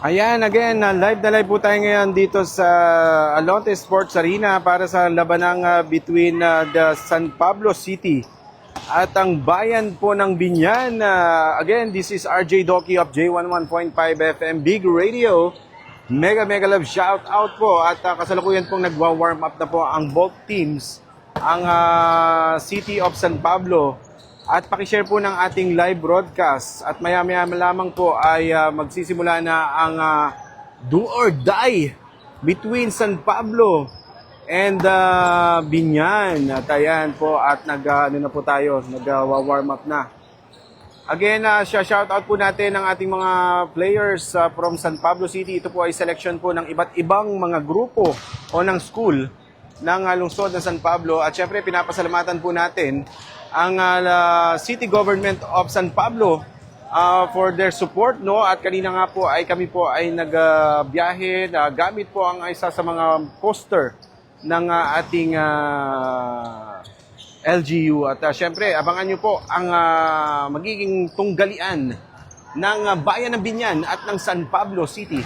Ayan, again, live na live po tayo ngayon dito sa Alonte Sports Arena para sa labanang between the San Pablo City at ang bayan po ng Binyan. Again, this is RJ Doki of J11.5 FM Big Radio. Mega love shout out po at kasalukuyan pong nagwa-warm up na po ang both teams, ang City of San Pablo. At pakishare po ng ating live broadcast at maya-maya lamang po ay magsisimula na ang do or die between San Pablo and Binyan. At ayan po at na po tayo, nag-warm up na. Again, shout out po natin ang ating mga players from San Pablo City. Ito po ay selection po ng iba't ibang mga grupo o ng school ng lungsod ng San Pablo. At syempre pinapasalamatan po natin ang City Government of San Pablo for their support, no? At kanina nga po ay kami po ay nagbiyahe gamit po ang isa sa mga poster ng ating LGU. At syempre abangan nyo po ang magiging tunggalian ng bayan ng Binyan at ng San Pablo City.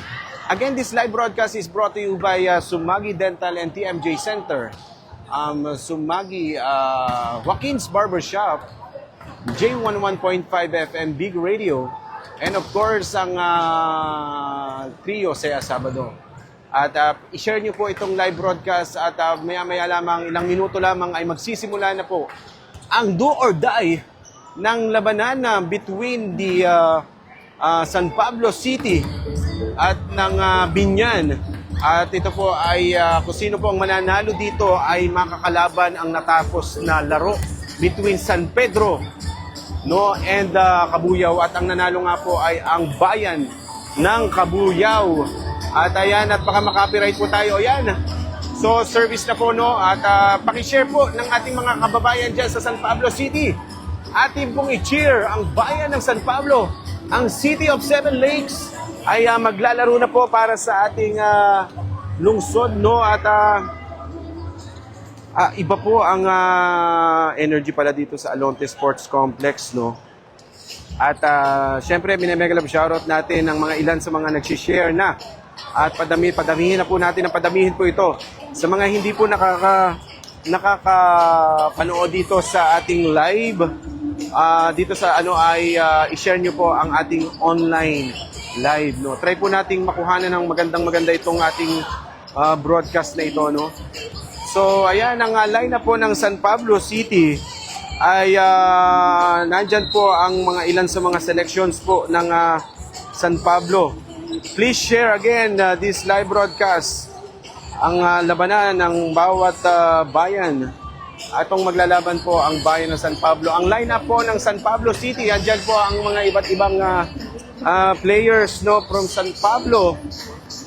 Again, this live broadcast is brought to you by Sumagi Dental and TMJ Center, Sumagi Joaquin's Barbershop, J11.5 FM Big Radio, and of course ang Trio Saya Sabado. At i-share nyo po itong live broadcast at maya-maya lamang, ilang minuto lamang ay magsisimula na po ang do or die ng labanan between the San Pablo City at ng Binyan. At ito po ay kung sino po ang mananalo dito ay makakalaban ang natapos na laro between San Pedro, no, and Cabuyao. At ang nanalo nga po ay ang bayan ng Cabuyao. At ayan, at baka makapiright po tayo. Ayan. So service na po, no, at pakishare po ng ating mga kababayan dyan sa San Pablo City. Ating pong i-cheer ang bayan ng San Pablo, ang City of Seven Lakes ay maglalaro na po para sa ating lungsod, no? At iba po ang energy pala dito sa Alonte Sports Complex, no? At syempre mega love shoutout natin ang mga ilan sa mga nagsi-share na. At padamihin na po natin, padamihin po ito sa mga hindi po nakakapanood dito sa ating live. Dito sa i-share nyo po ang ating online live, no. Try po nating makuhanan ng maganda itong ating broadcast na ito, no. So ayan, ang line po ng San Pablo City ay nandyan po ang mga ilan sa mga selections po ng San Pablo. Please share again this live broadcast, ang labanan ng bawat bayan. Atong maglalaban po ang bayan ng San Pablo. Ang lineup po ng San Pablo City, andyan po ang mga iba't ibang players, no, from San Pablo.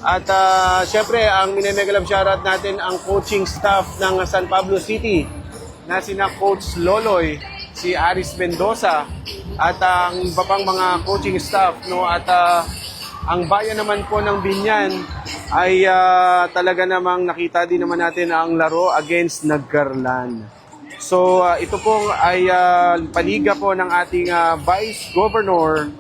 At syempre, ang mega love shoutout natin ang coaching staff ng San Pablo City na sina Coach Loloy, si Aris Mendoza, at ang iba pang mga coaching staff, no. At ang bayan naman po ng Binyan ay talaga namang nakita din naman natin ang laro against Nagcarlan. So ito pong ay paliga po ng ating Vice Governor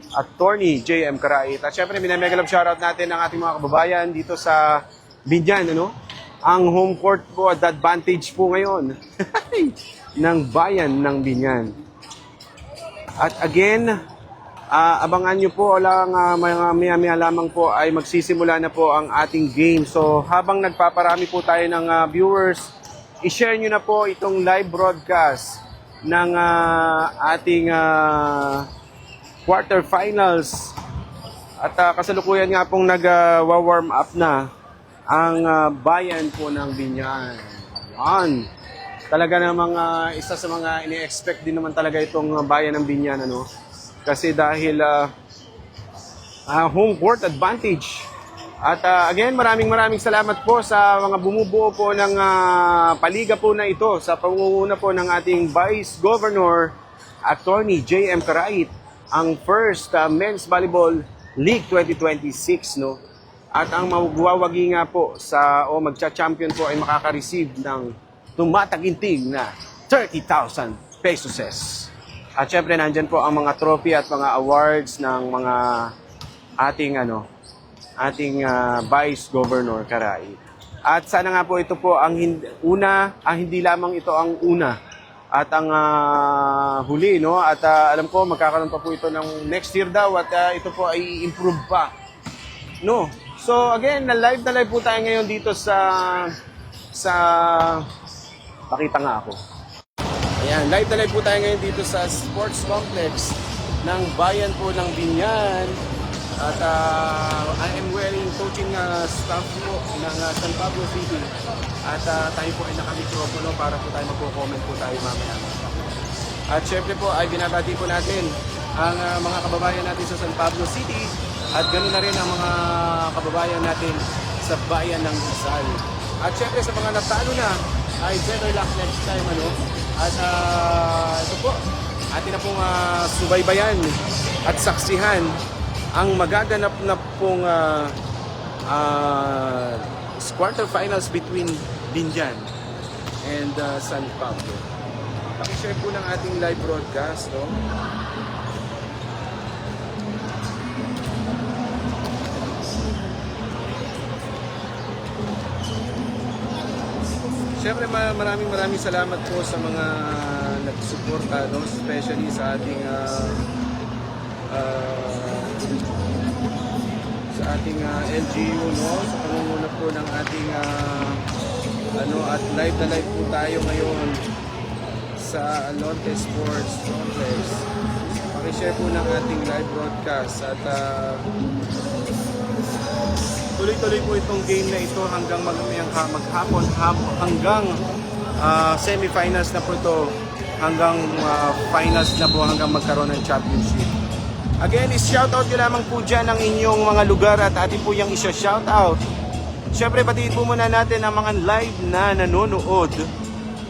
Attorney J.M. Carait. At syempre mega love shoutout natin ang ating mga kababayan dito sa Binyan, ano? Ang home court po at advantage po ngayon ng bayan ng Binyan. At again, abangan nyo po lang maya lamang po ay magsisimula na po ang ating game. So habang nagpaparami po tayo ng viewers, i-share nyo na po itong live broadcast ng ating quarterfinals. At kasalukuyan nga pong nag-warm up na ang bayan po ng Binyan. Yan. Talaga namang isa sa mga ini-expect din naman talaga itong bayan ng Binyan, ano? Kasi dahil home court advantage. At again, maraming salamat po sa mga bumubuo po ng paliga po na ito sa pangunguna po ng ating Vice Governor Attorney J.M. Carait, ang first Men's Volleyball League 2026, no? At ang magwawagi nga po magcha-champion po ay makaka-receive ng tumatagintig na 30,000 pesos. At syempre nandyan po ang mga trophy at mga awards ng mga Vice Governor Caray. At sana nga po ito po ang hindi lamang ito ang una at ang huli, no? At alam ko magkakaroon pa po ito ng next year daw at ito po ay improve pa, no? So again, na live po tayo ngayon dito sa pakita nga ako. Ayan, live po tayo ngayon dito sa sports complex ng bayan po ng Biñan. At I am wearing coaching staff po ng San Pablo City. At tayo po ay nakamikropono para po tayo magko-comment po tayo mamaya. At syempre po ay binabati po natin ang mga kababayan natin sa San Pablo City at ganoon na rin ang mga kababayan natin sa bayan ng Rizal. At syempre sa mga natalo na ay better luck next time, ano? At ito po, atin na pong subaybayan at saksihan ang magaganap na pong quarterfinals between Biñan and San Pablo. Paki-share po ng ating live broadcast, no? Siyempre maraming salamat po sa mga nagsuporta, no? Especially sa ating LGU, no? Sa pangunguna po ng ating at live po tayo ngayon sa Alonte Sports Complex. Paki-share po ng ating live broadcast at tuloy-tuloy po itong game na ito hanggang maghapon hanggang semifinals na po ito, hanggang finals na po, hanggang magkaroon ng championship. Again, is-shoutout nyo lamang po dyan ang inyong mga lugar at atin po yung isa-shoutout. Siyempre, batiin po muna natin ang mga live na nanonood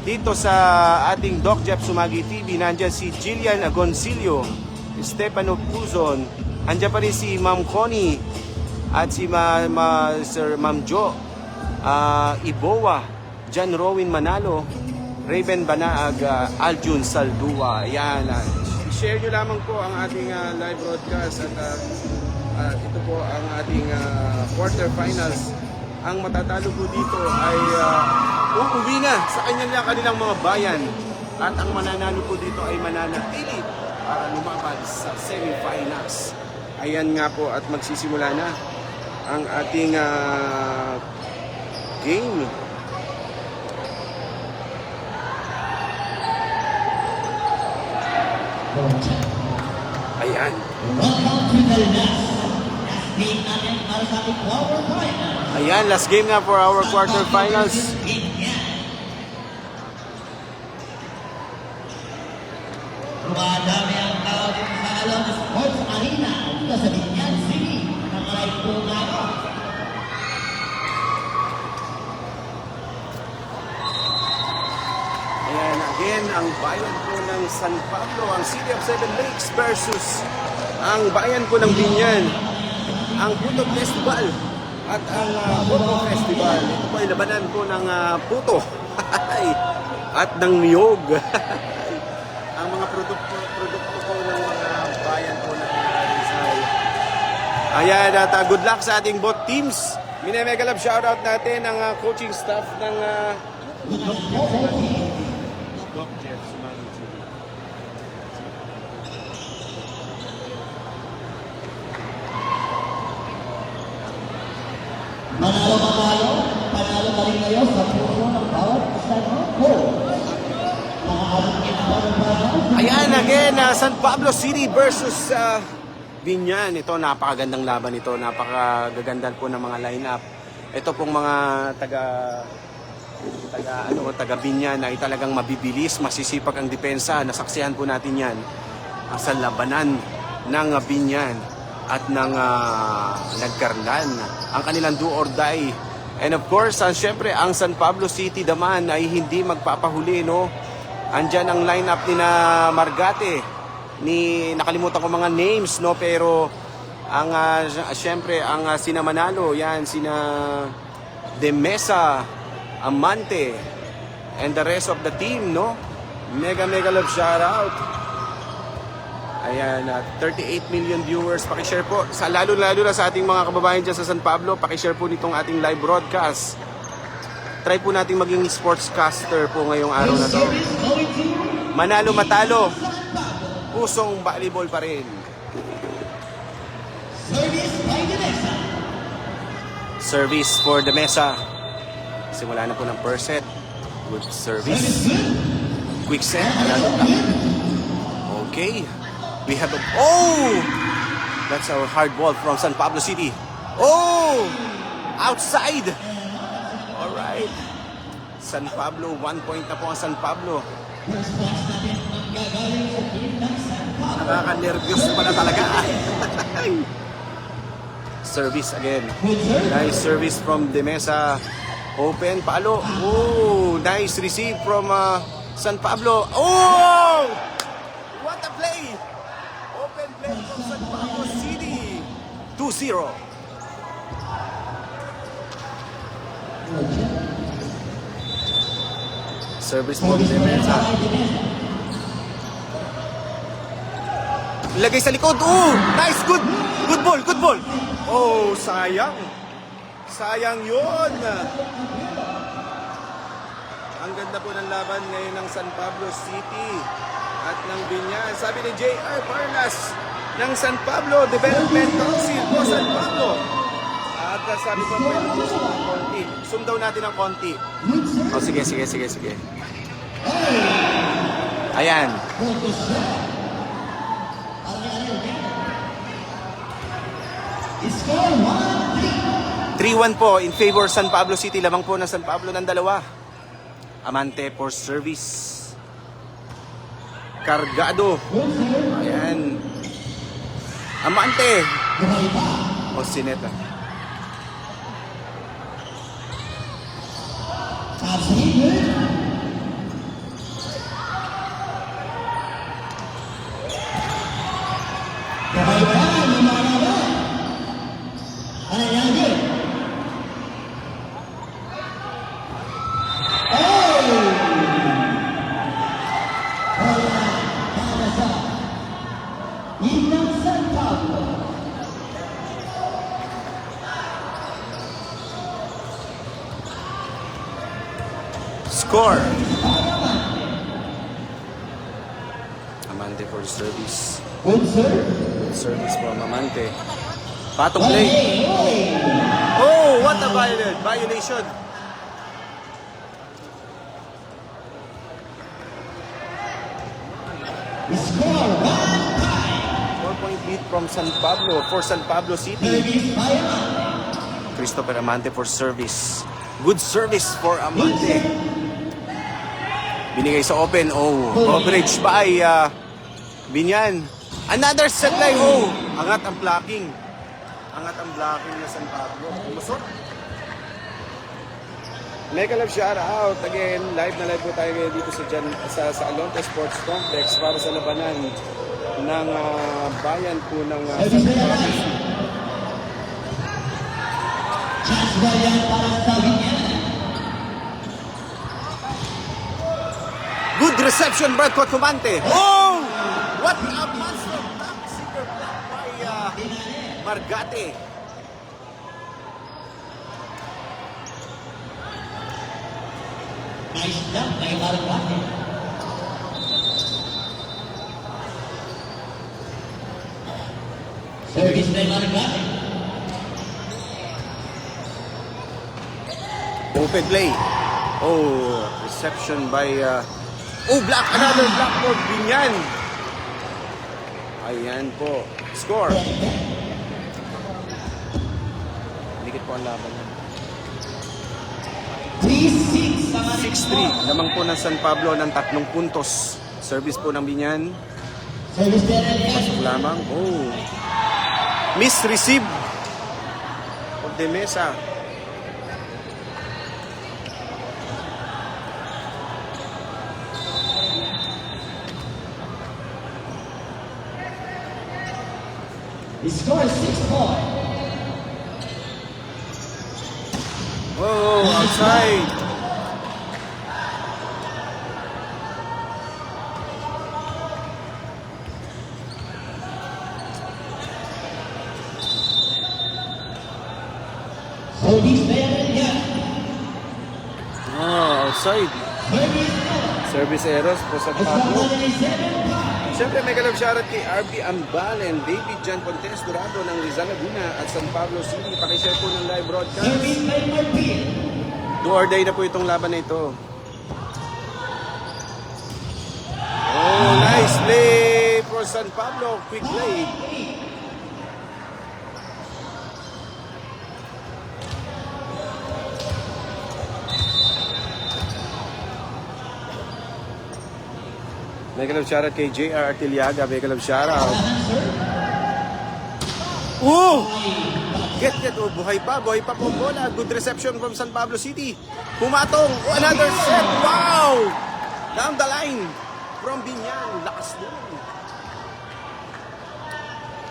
dito sa ating Doc Jeff Sumagi TV. Nandiyan si Jillian Agoncillo, Stefano Puzon, andiyan pa rin si Ma'am Connie at si Ma'am Jo, Ibowa, John Rowin Manalo, Raven Banaag, Aljun Saldua. Yan. Share nyo lamang po ang ating live broadcast at ito po ang ating quarterfinals. Ang matatalo po dito ay uuwi na sa kanilang mga bayan at ang mananalo po dito ay mananatili para lumabas sa semifinals. Ayan nga po at magsisimula na ang ating game. Ayan. Ayan, last game na for our quarterfinals. Madami ang tao dito sa Alonte Sports Arena dito sa Biñan City. Nakalive po nga ako. Ayan, again, ang bayan po ng San Pablo, ang City of Seven Lakes versus ang bayan po ng Biñan, ang Puto Festival at ang Puto Festival. Ito po ay labanan po ng puto at ng niyog. Ang mga produkto po ng mga bayan po ng Rizal. Ayan, at good luck sa ating both teams. Mega love shoutout natin ang coaching staff ng Doc Jeff Sumagi TV. Panalo pa rin kayo sa puso ng bawat isa ko. Ayan, again, San Pablo City versus Biñan. Ito, napakagandang laban ito. Napakagaganda po ng mga lineup. Ito pong mga taga Biñan ay talagang mabibilis, masisipag ang depensa. Nasaksihan po natin yan sa labanan ng Biñan at ng Nagkarlan. Ang kanilang do or die. And of course, syempre, ang San Pablo City naman ay hindi magpapahuli, no? Andyan ang lineup ni na Margate, nakalimutan ko mga names, no, pero ang syempre ang sina Manalo, yan sina De Mesa, Amante and the rest of the team, no. Mega love shout out. Ayan, 38 million viewers. Pakishare po, lalo-lalo na sa ating mga kababayan dyan sa San Pablo, pakishare po nitong ating live broadcast. Try po natin maging sportscaster po ngayong araw na to. Manalo matalo, pusong volleyball pa rin. Service for the mesa. Simula na po ng first set. Good service. Quick set. Okay. We have a... Oh! That's our hard ball from San Pablo City. Oh! Outside! Alright. San Pablo, 1 point na po ang San Pablo. Nakaka-nervyos pala talaga. Service again. Nice service from De Mesa. Open, palo. Oh! Nice receive from San Pablo. Oh! What a play! Open play from San Pablo City. 2-0. Service from De Mesa. Lagay sa likod. Oh! Nice! Good! Good ball! Good ball! Oh! Sayang! Sayang yun! Ang ganda po ng laban ngayon ng San Pablo City at ng Binyan. Sabi ni J.R. Parlas ng San Pablo Development Council po San Pablo. At sabi ko po yung konti. Zoom daw natin ng konti. Oh, sige. Ayan. Score 3-1 po in favor San Pablo City. Lamang po ng San Pablo ng 2. Amante for service. Cargado. Ayan. Amante. O Sineta. Score. Amante for service. Good Service from Amante. Patong play. Oh, what a violation. Score 4-point lead from San Pablo for San Pablo City. Christopher Amante for service. Good service for Amante. Binigay sa open. Oh, coverage by Binyan. Another set line. Oh, angat ang blocking. Angat ang blocking na San Pablo. Umusot. Mega love shout out again. Live na live po tayo ngayon dito sa Alonte Sports Complex para sa labanan ng bayan po ng San Pablo. Chance ba yan para sa Binyan? Good reception, Brad Cotumante. Oh! What a monster block! Super block by Margate. Nice block by Margate. Service by Margate. Open play. Oh, reception by... block! Another block for Binyan. Ayan po. Score. Dikit po ang laban. 3-6. 6-3. Lamang po ng San Pablo ng 3 puntos. Service po ng Binyan. Service by Pasok lamang. Oh. Misreceive. Of De Mesa. Score 6 points. Oh, outside. Service Berelia. Outside. Service error. Service errors po San Score Pablo. 7-5. Siyempre, may kalab shoutout kay RB Ambalen, David John Pontes Dorado ng Rizal Laguna at San Pablo City. Pakishare po ng live broadcast. Service by Marpil. Do or die na po itong laban na ito. Oh, nice play for San Pablo. Quick play. May kalab shoutout kay JR Artiliaga. May kalab shoutout. Oh! Get. Oh, buhay pa po bola. Good reception from San Pablo City. Pumatong. Oh, another set. Wow! Down the line. From Binyan. Lakas din.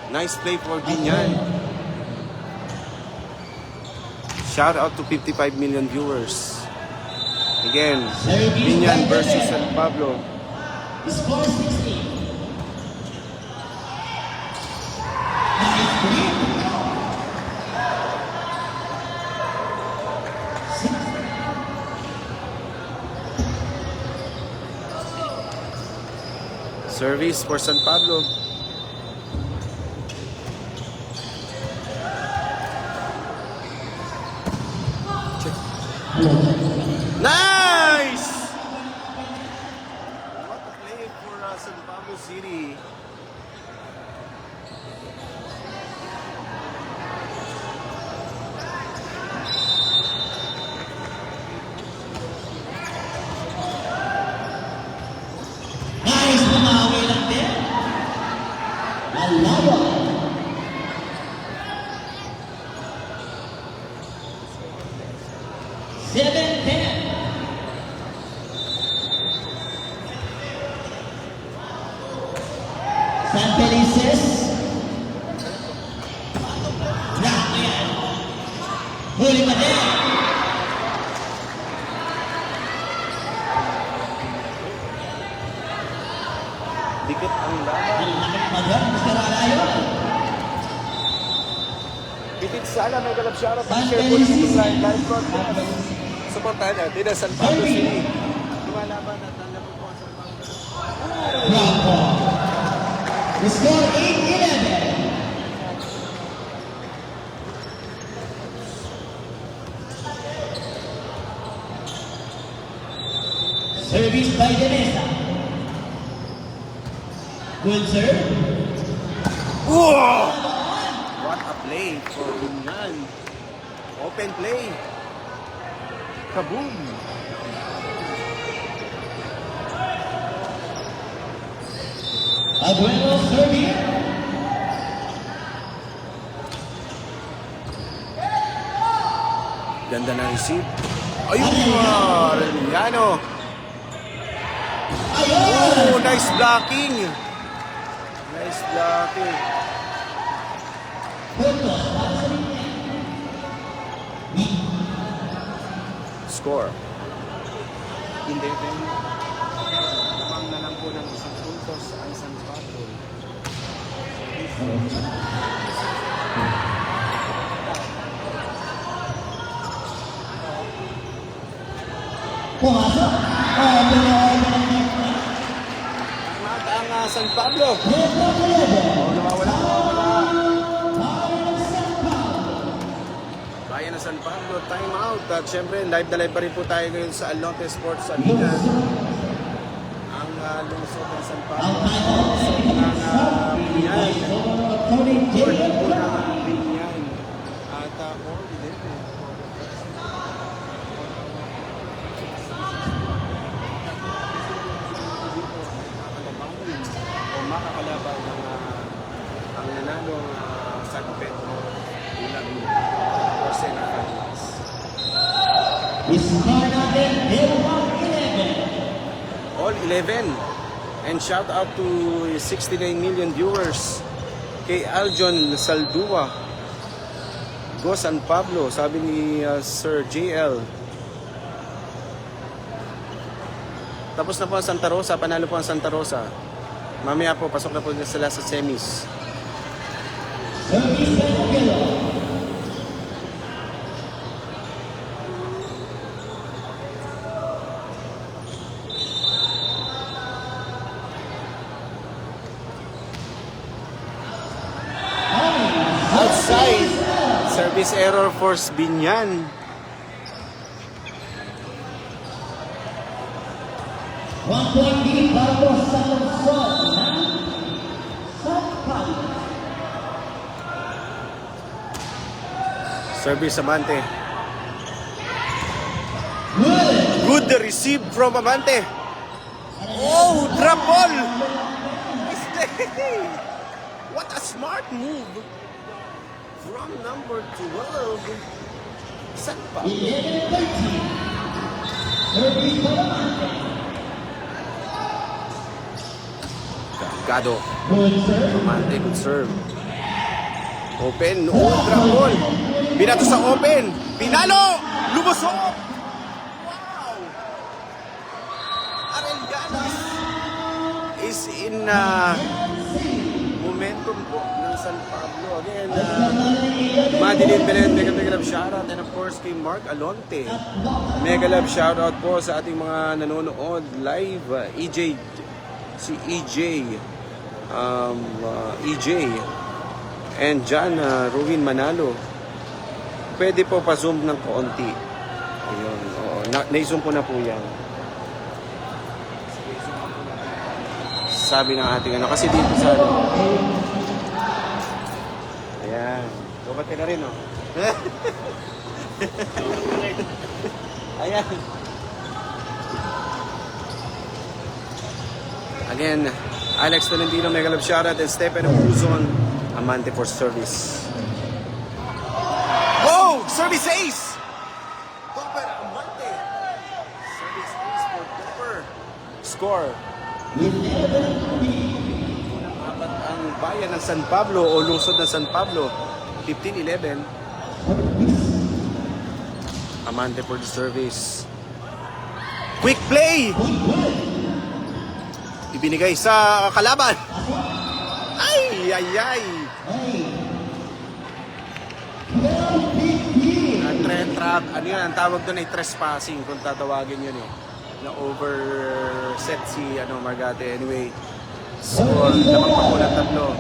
Nice play for Binyan. Shout out to 55 million viewers. Again, Binyan versus San Pablo. Score 16. Nice green. Service for San Pablo. Nice! What a play for San Pablo City. Nice, bumawi lang din. Alawa. Seven-10. San Felices. Grabe yan. Huli pa din. Dikit ang laban. Ang laki mag-run, Mr. Alayo. Pitit Sala, may kalab shoutout. San Share po dito Felices. sa live broadcast. Supportahan natin ang San Pablo City. Lumalaban at ang laban po ang San Pablo. Bravo. The score 8-11. Service by Demesa. Good serve. Whoa! What a play for Binyan. Open play. Kaboom! Aguero serving. Ganda na receive. Ayun! Arellano! Ayun! Oh, nice blocking! Nice blocking. Puntos para sa linya. Score. Hindi. Lamang na lang po ng isang puntos ang San Pablo. Pumasok. Mata ang San Pablo. Nawawala. Bayan ng San Pablo, time out. At syempre, live na live pa rin po tayo ngayon sa Alonte Sports Arena. Ang lungsod ng San Pablo. Lungsod ng Binyan. Lungsod po ng Binyan. At all din po. O makakalaban ng ang nanalong San Pedro bilang Jose Nacanas. Score natin, 11. All 11. And shout out to 69 million viewers. Kay Aljon Saldua. Go San Pablo, sabi ni Sir JL. Tapos na po ang Santa Rosa, panalo po ang Santa Rosa. Mamaya po, pasok na po sila sa semis. Service by Aguero. Ay! Service error force Binyan. One point lead para po sa lungsod ng San Pablo. Service Amante. Good. Good receive from Amante. Oh, drop ball! What a smart move from number 12. San Pablo. 11-13. Service para Amante. Gado. Good serve. Amante, good serve. Open. Oh, drop ball. Binato sa open. Pinalo! Lumusok! Wow! Arellanas is in momentum po ng San Pablo. Again, Madeline Belen, mega love shoutout. And of course, kay Mark Alonte. Mega love shoutout po sa ating mga nanonood live. EJ, si EJ. EJ. And John Ruin Manalo. Pwede po pa-zoom ng kaunti. Ayun, oo. Na-zoom ko na po yan. Sabi ng ating ano. Kasi dito sa ano. Ayan. Lubat ka na rin, oh. Ayan. Again, Alex Tolentino, mega love shoutout, and Stephen Luzon, Amante for service. Oh! Service ace! Topper Amante. Service ace for Topper. Score. Apat ang bayan ng San Pablo o lungsod ng San Pablo. 15-11. Amante for the service. Quick play! Ibinigay sa kalaban. Ay, ay, ay. Ano yan, ang tawag doon ay trespassing kung tatawagin yun eh. Na overset si Margate. Anyway, score, lamang pa po ng tatlo.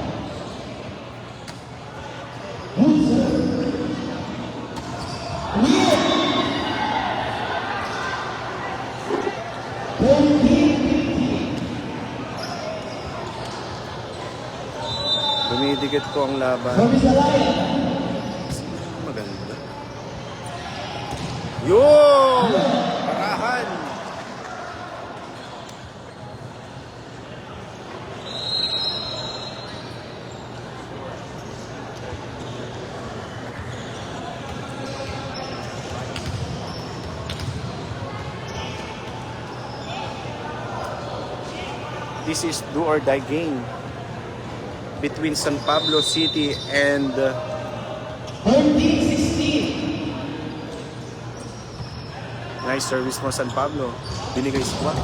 Dumidikit po ang laban. Maganda. Yun! Parahan! This is do or die game between San Pablo City and 14-16. nice service mo San Pablo. Binigay sa 4.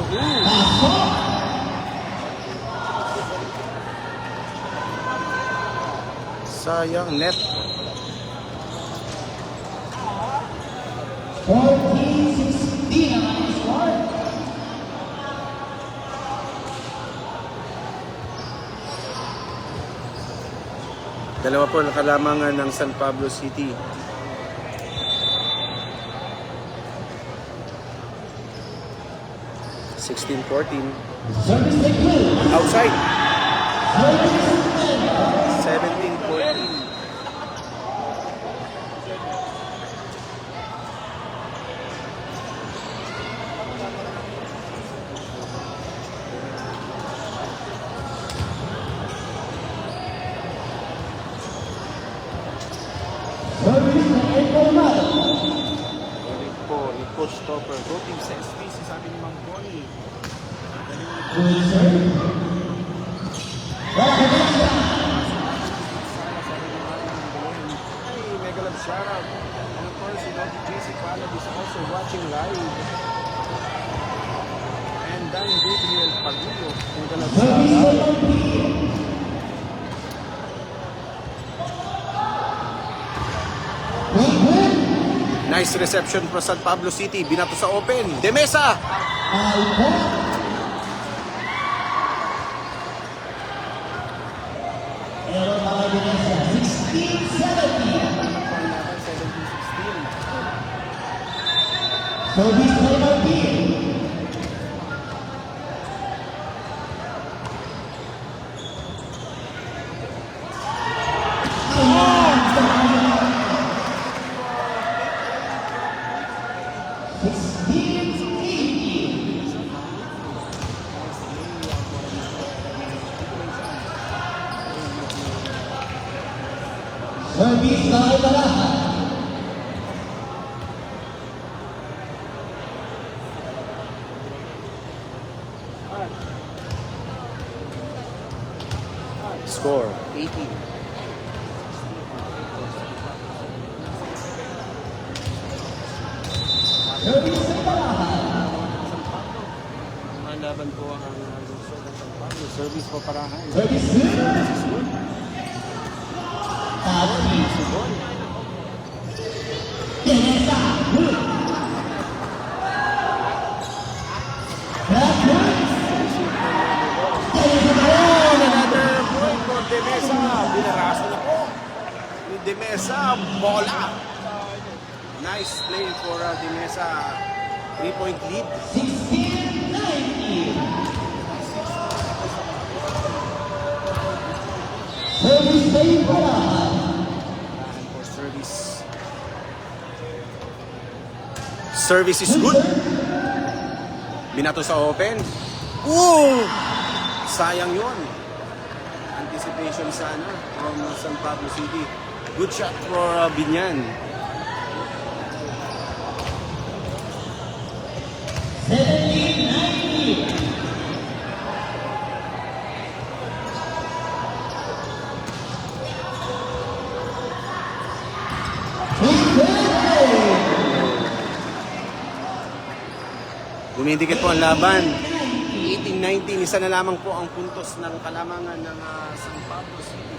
Sayang net. 14-16 ang ating score. Dalawa po nakalamangan ng San Pablo City. (16-14). Service take two. Outside. Service 17-14. Service na Ecolmado. Ulit po ni Coach Topper. Go team set space, sabi ni Mang Bonnie. Good serve. Recommendation. Hey, mega love shoutout. And of course, JC Palad is also watching live. And Dan Gabriel Pagulo. Mega love Service shoutout. to LP. Nice reception from San Pablo City. Binato sa open. Demesa! Error mga Vanessa, 16-17. Service by Martin. Service by Barahan. Score, 18. Service by Barahan. Malaban po ang lungsod ng San Pablo. Service po parahan. Service good. Tati. Teresa. Good. Another point for Demesa. Binaraso na po ni Demesa. Bola. Nice play for Demesa. 3-point lead. 16-19. Service by Barahan. For service. Service is good. Binato sa open. Ooh! Sayang yun. Anticipation sana from San Pablo City. Good shot for Binyan. 17-19. Dumidikit po ang laban. 18-19, isa na lamang po ang puntos ng kalamangan ng San Pablo City.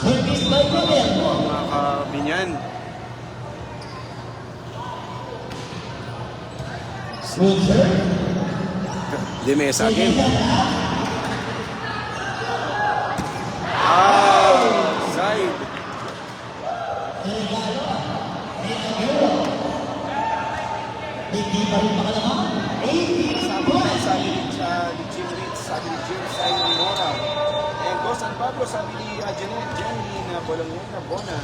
Service by Barahan. Mga kabinyan. Good serve. Demesa again. Side. Hindi pa rin makalaman. 18 points. Sabi ni Jim Ritz, sabi ni Jim Simon Mora. And go San Pablo, sabi ni Janet Jenny na Bologna Bona.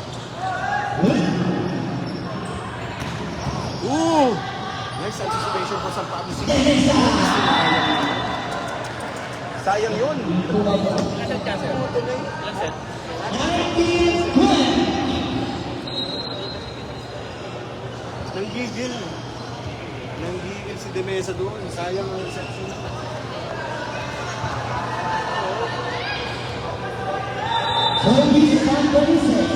Ooh! Nice anticipation for San Pablo City. Sayang yun. 19 points. Nanggigil. Nanggigil si Demesa doon. Sayang ang reception. Service by Barahan.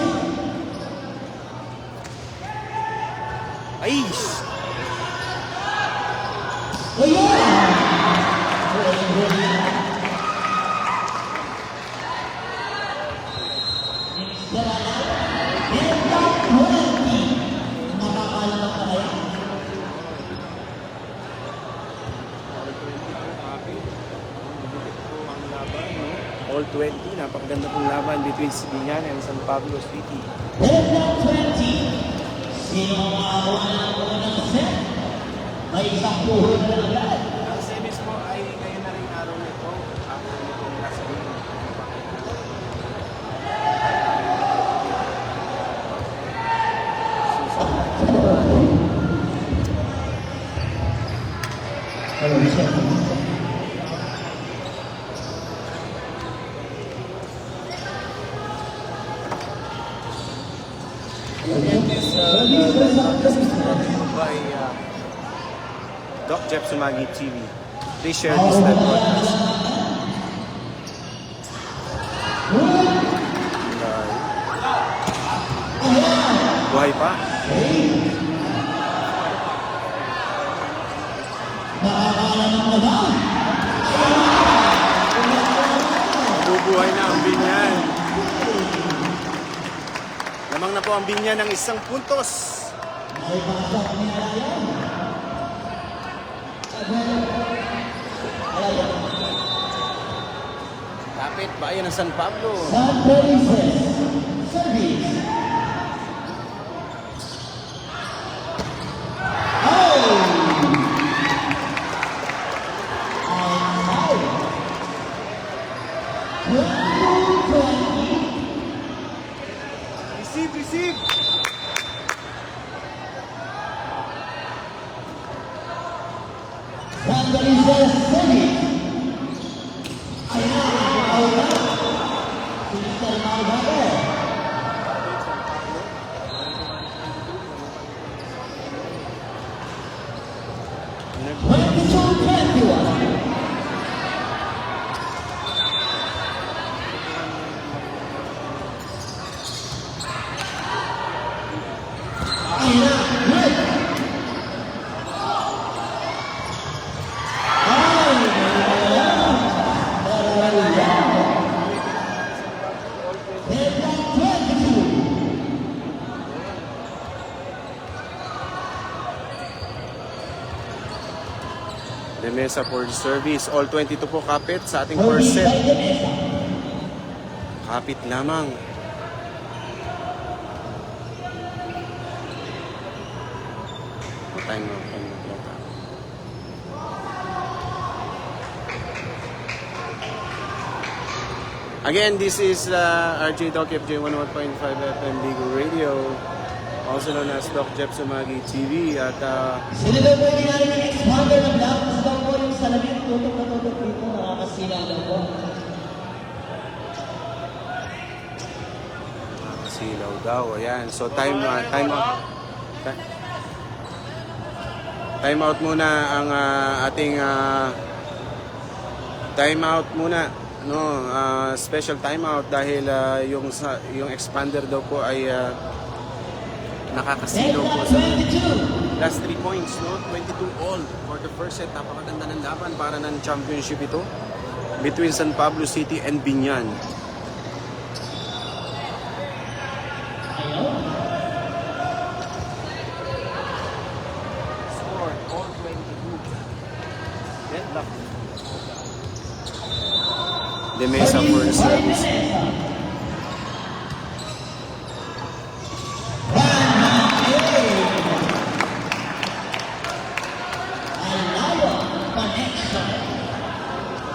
Ay! All 20, napakaganda pong laban between Binyan and San Pablo City. 20. Sino ang makakuha ng unang set? May isang puhol na agad. Ang semis po ay ngayon na rin araw nito. After nitong last game. By Doc Jeff Sumagi TV. Please share this live broadcast. Buhay pa. Mabubuhay na ang Binyan. Lamang na po ang Binyan ng isang puntos. Kapit bayan ng San Pablo. San Felices. Service. Oh! receive. Vandalizes Senate. Ayan, Paula. Sister Malvade. Lemesa for service. All 22 po kapit sa ating first set. Kapit lamang. Time out. Again, this is RJ Talk FJ 101.5 FM Legal Radio, also known as Doc Jeff Sumagi TV. At Sino daw po yung nangyari ng expander ng black? Kasi daw po yung salamin, tutok na tutok dito, nakakasilaw daw po. silaw daw. Ayan. So time out muna ang ating time out muna, no, special time out dahil yung expander daw po ay nakakasilaw po sa last 3 points, no? 22 all for the first set. Napakaganda ng laban para ng championship ito between San Pablo City and Binyan. Score all 22. Deadlock. De Mesa for the service.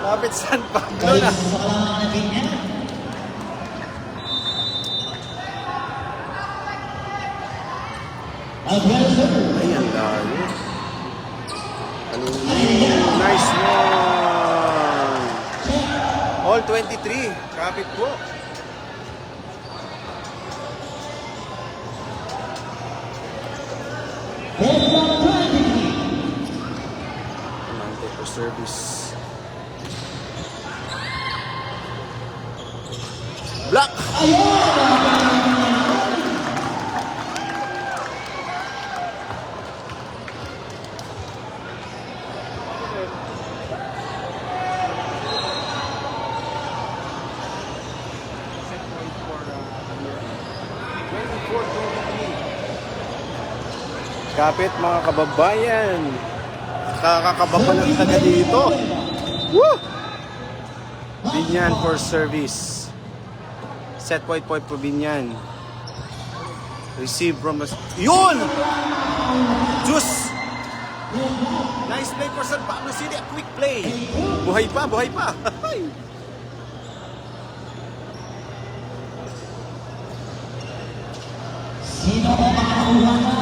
Lapit San Pablo na. Ayan layo. Nice one. All 23. Kapit po. Amante for service. Block! Kapit mga kababayan. Kakakababa na talaga dito. Woo! Binyan for service. Set point po Binyan. Receive from us. Yun! Juice! Nice play for San Pablo City. A quick play. Buhay pa, buhay pa. Sino ang makakuha na?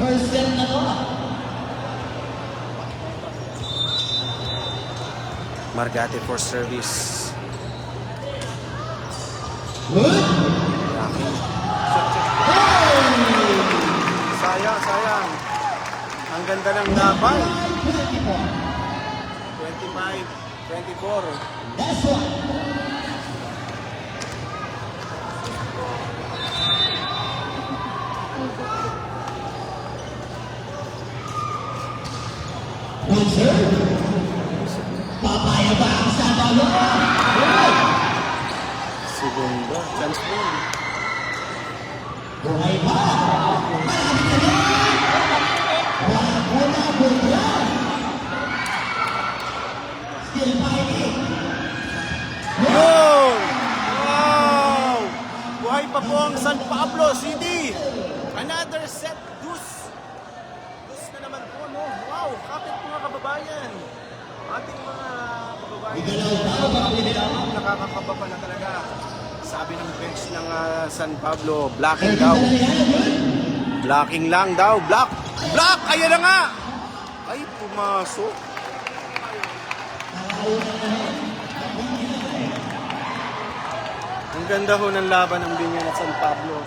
First set na to. Margate for service. Sayang. Ang ganda ng laban. 25-24. That's one. Papaya ba ang sabalo? Segundo. Chance po. Buhay pa! Marami ka na! Walang una, bulan! Still fighting! Yun! Wow! Buhay pa po ang San Pablo City. Another set. Dus na naman po, no? Wow! Kapit mga kababayan. Ating mga kababayan. Nakakakaba pa na talaga. Sabi ng bench ng San Pablo, blocking daw. Blocking lang daw. Block! Block! Ayan na nga! Ay, pumasok. Ang ganda ho ng laban ng Binyan at San Pablo.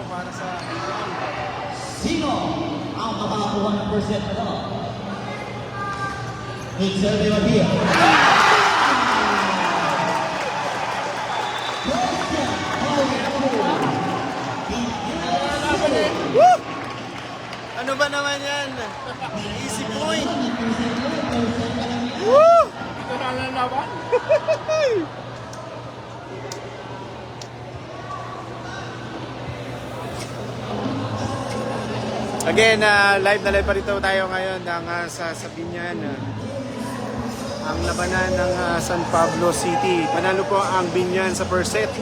Para sa Sino ang makakakuha ng percent na to? Mixer de Maria. Woo! Ano ba naman yan? Easy point. Woo! Ito na lang laban. Again, live na live pa rito tayo ngayon sa Binyan. Ang labanan ng San Pablo City. Panalo po ang Binyan sa first set.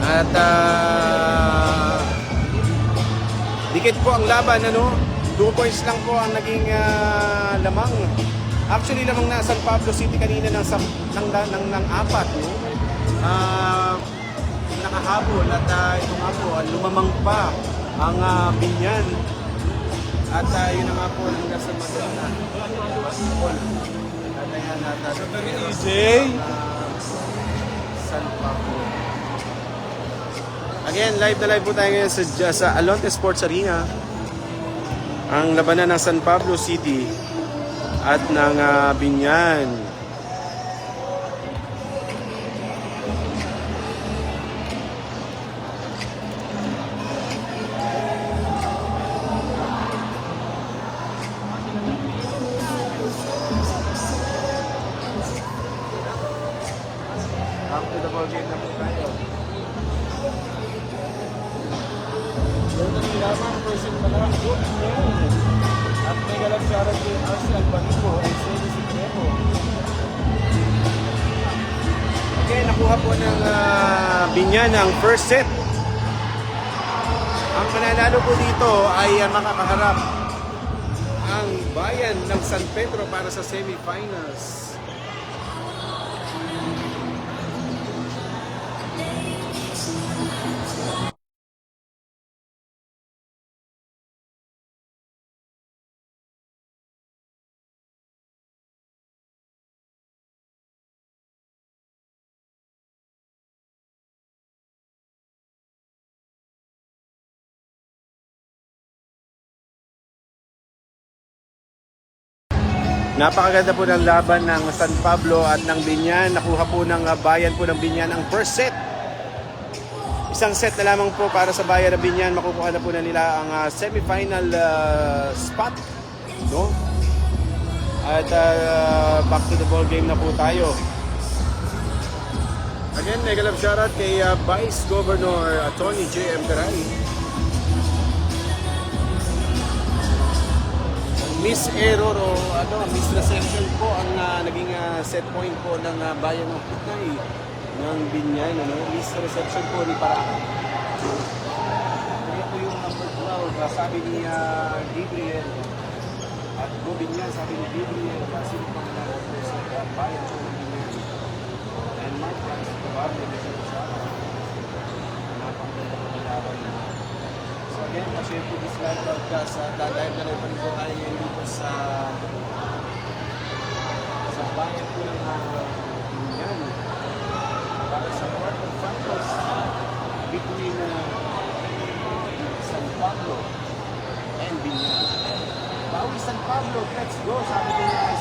At dikit po ang laban, ano? 2 points lang po ang naging lamang. Actually, lamang na San Pablo City kanina ng 4, no? Nakahabol at ito nga po, lumamang pa ang Binyan. At yun na nga po, hanggang sa maganda. At ayan natin. San Pablo. Again, live na live po tayo ngayon sa Alonte Sports Arena. Ang labanan ng San Pablo City at ng Binyan. Up to the ball game na po tayo. Yung lamang person pa lang good at may galap siya rin kay Arsenal Banico at Seni Sigremo. Okay, nakuha po ng Binyan ang first set. Ang mananalo po dito ay makakaharap ang bayan ng San Pedro para sa semifinals. Napakaganda po ng laban ng San Pablo at ng Binyan. Nakuha po ng bayan po ng Binyan ang first set. Isang set na lamang po para sa bayan ng Binyan. Makukuha na po na nila ang semifinal spot. No? At back to the ball game na po tayo. Again, mega love shoutout kay Vice Governor Tony J. M. Caray. Miss Error o Miss Reception po ang naging set point po ng bayan ng Putay ng Binyan. Miss Reception po ni Paraka. Kaya po yung number 12, sabi ni Gabriel at Go Binyan, sabi ni Gabriel, sino pang sa bayan po ng Binyan. And Mark Franz, Pablo, napakaganda po ng laban na. So again, pa-share po this live broadcast. Dahil na rin po rin po tayo ngayon dito sa bayan po ng Binyan. Para sa quarterfinals between San Pablo and Binyan. Bawi San Pablo, let's go! Sabi ko niya,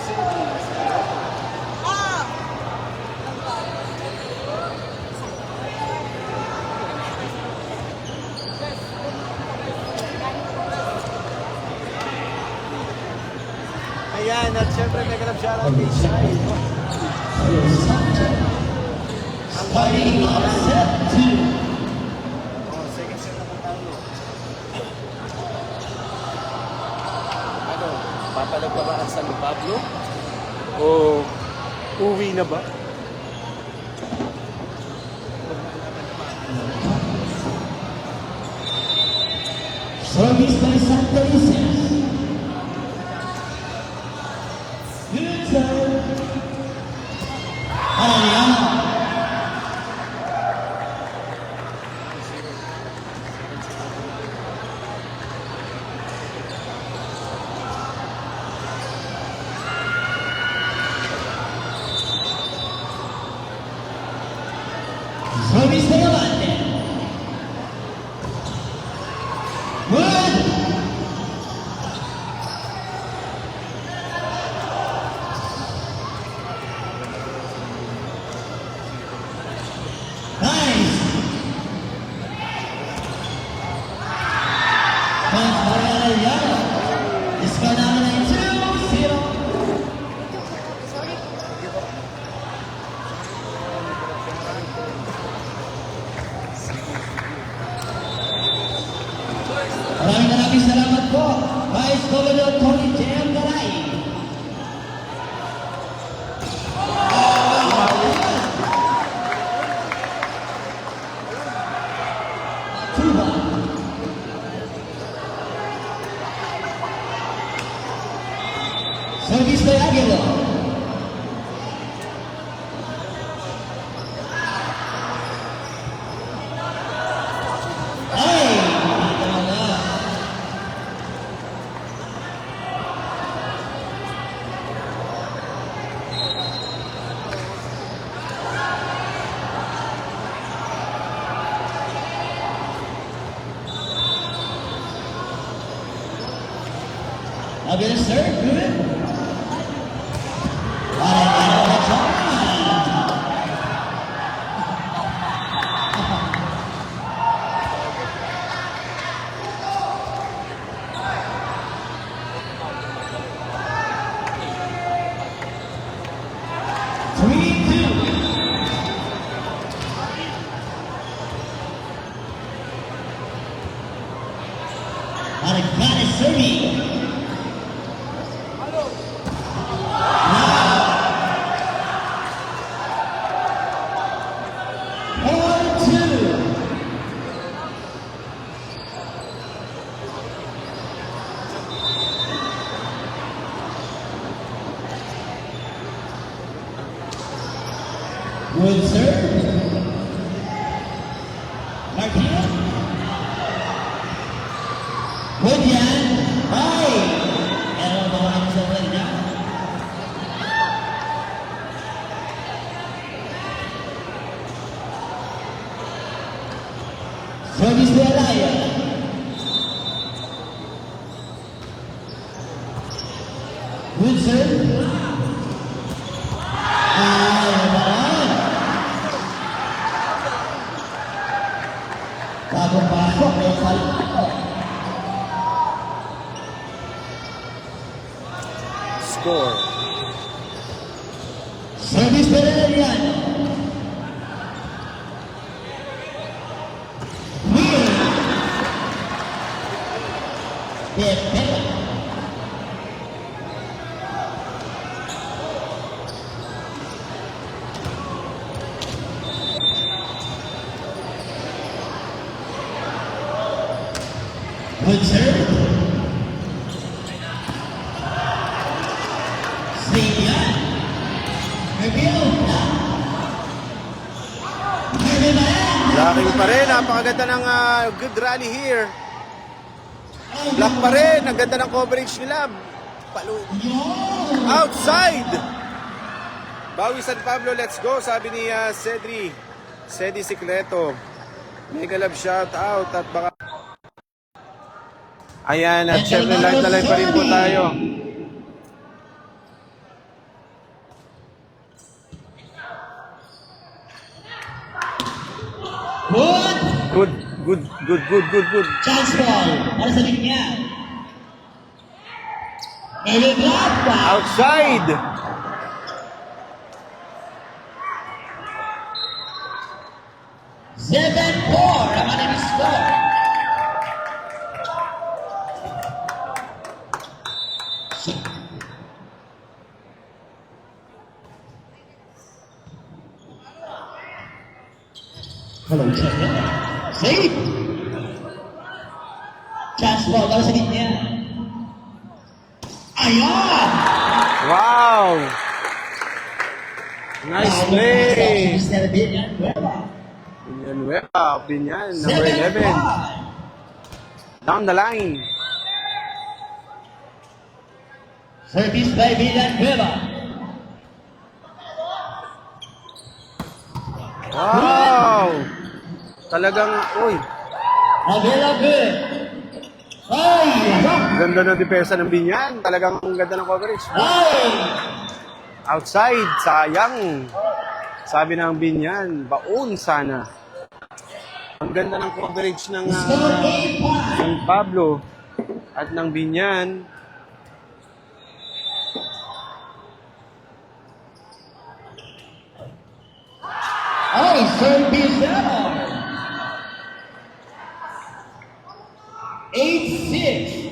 ayan, at syempre may ganap siya lang kay Shai. Fighting on set 2. Second set naman tayo. Ano, papalag ba ang San Pablo? O uwi na ba? Service by Santa Lucia. Arellano. Service de Levante. Good. Nice. Points for Arellano. The score now is 2-0. Maraming salamat po, Vice Governor Tony J.M. Garay. Tuba. Service by Aguilo. Ay! Tama na. Again, sir. Good. Arellano, that's all. Arellano serving. Good serve. Martina. Good yan. Ay! Pero bawaan sa wala. Service de Alaya. Good serve. Ay, bawaan. Bagong pasok, may salito. Score. Service de Arellano. Wheel. Pepela. Good serve. Senior. Review. Blocking pa rin. Napakaganda ng good rally here. Block pa rin. Ang ganda ng coverage nila. Outside! Bawi San Pablo, let's go. Sabi ni Cedi Secreto. Mega love shout out at baka... Ayan, at syempre live na live pa rin po tayo. Good. Chance ball. Para sa linya. Eliglad pa. Outside! Seven, 4 ang kanilang score. Hello, Chester. Save! Chance ball para sa linya. Ayan! Wow! Nice play! Villanueva. Villanueva, Binyan, number 11. Down the line. Service by Villanueva. Wow! Talagang, uy, Avila good. Ay! ganda ng depensa ng Binyan. Talagang ang ganda ng coverage. Ay! Outside, sayang. Sabi ng Binyan, baon sana. Ang ganda ng coverage ng Score 8 points. San Pablo at ng Binyan. Ay, service error. 8-6.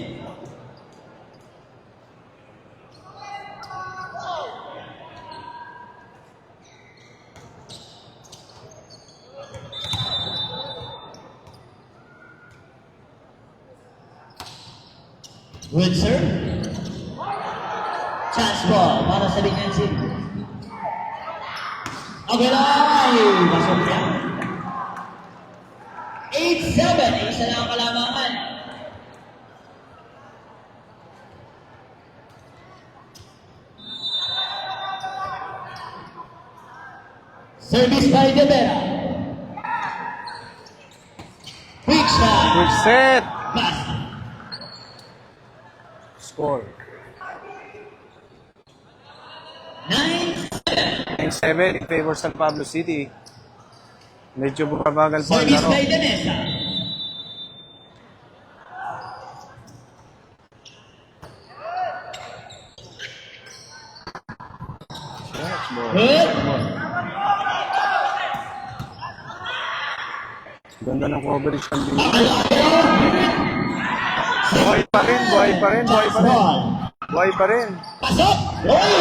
Good, sir. Chance ball para sa Binyan City. Okay lang. Pasok niya. 8-7. Isa lang ang kalamangan. Service by De Vera. Quick shot. Quick set. Pass. Score. 9-7. 9-7 in favor San Pablo City. Medyo bumabagal po ang Service laro. by Danesa. Good. Ganda ng coverage ng Binyan. Buhay pa rin, buhay pa rin, buhay pa rin. Ball. Buhay pa rin. Pasok! Oy!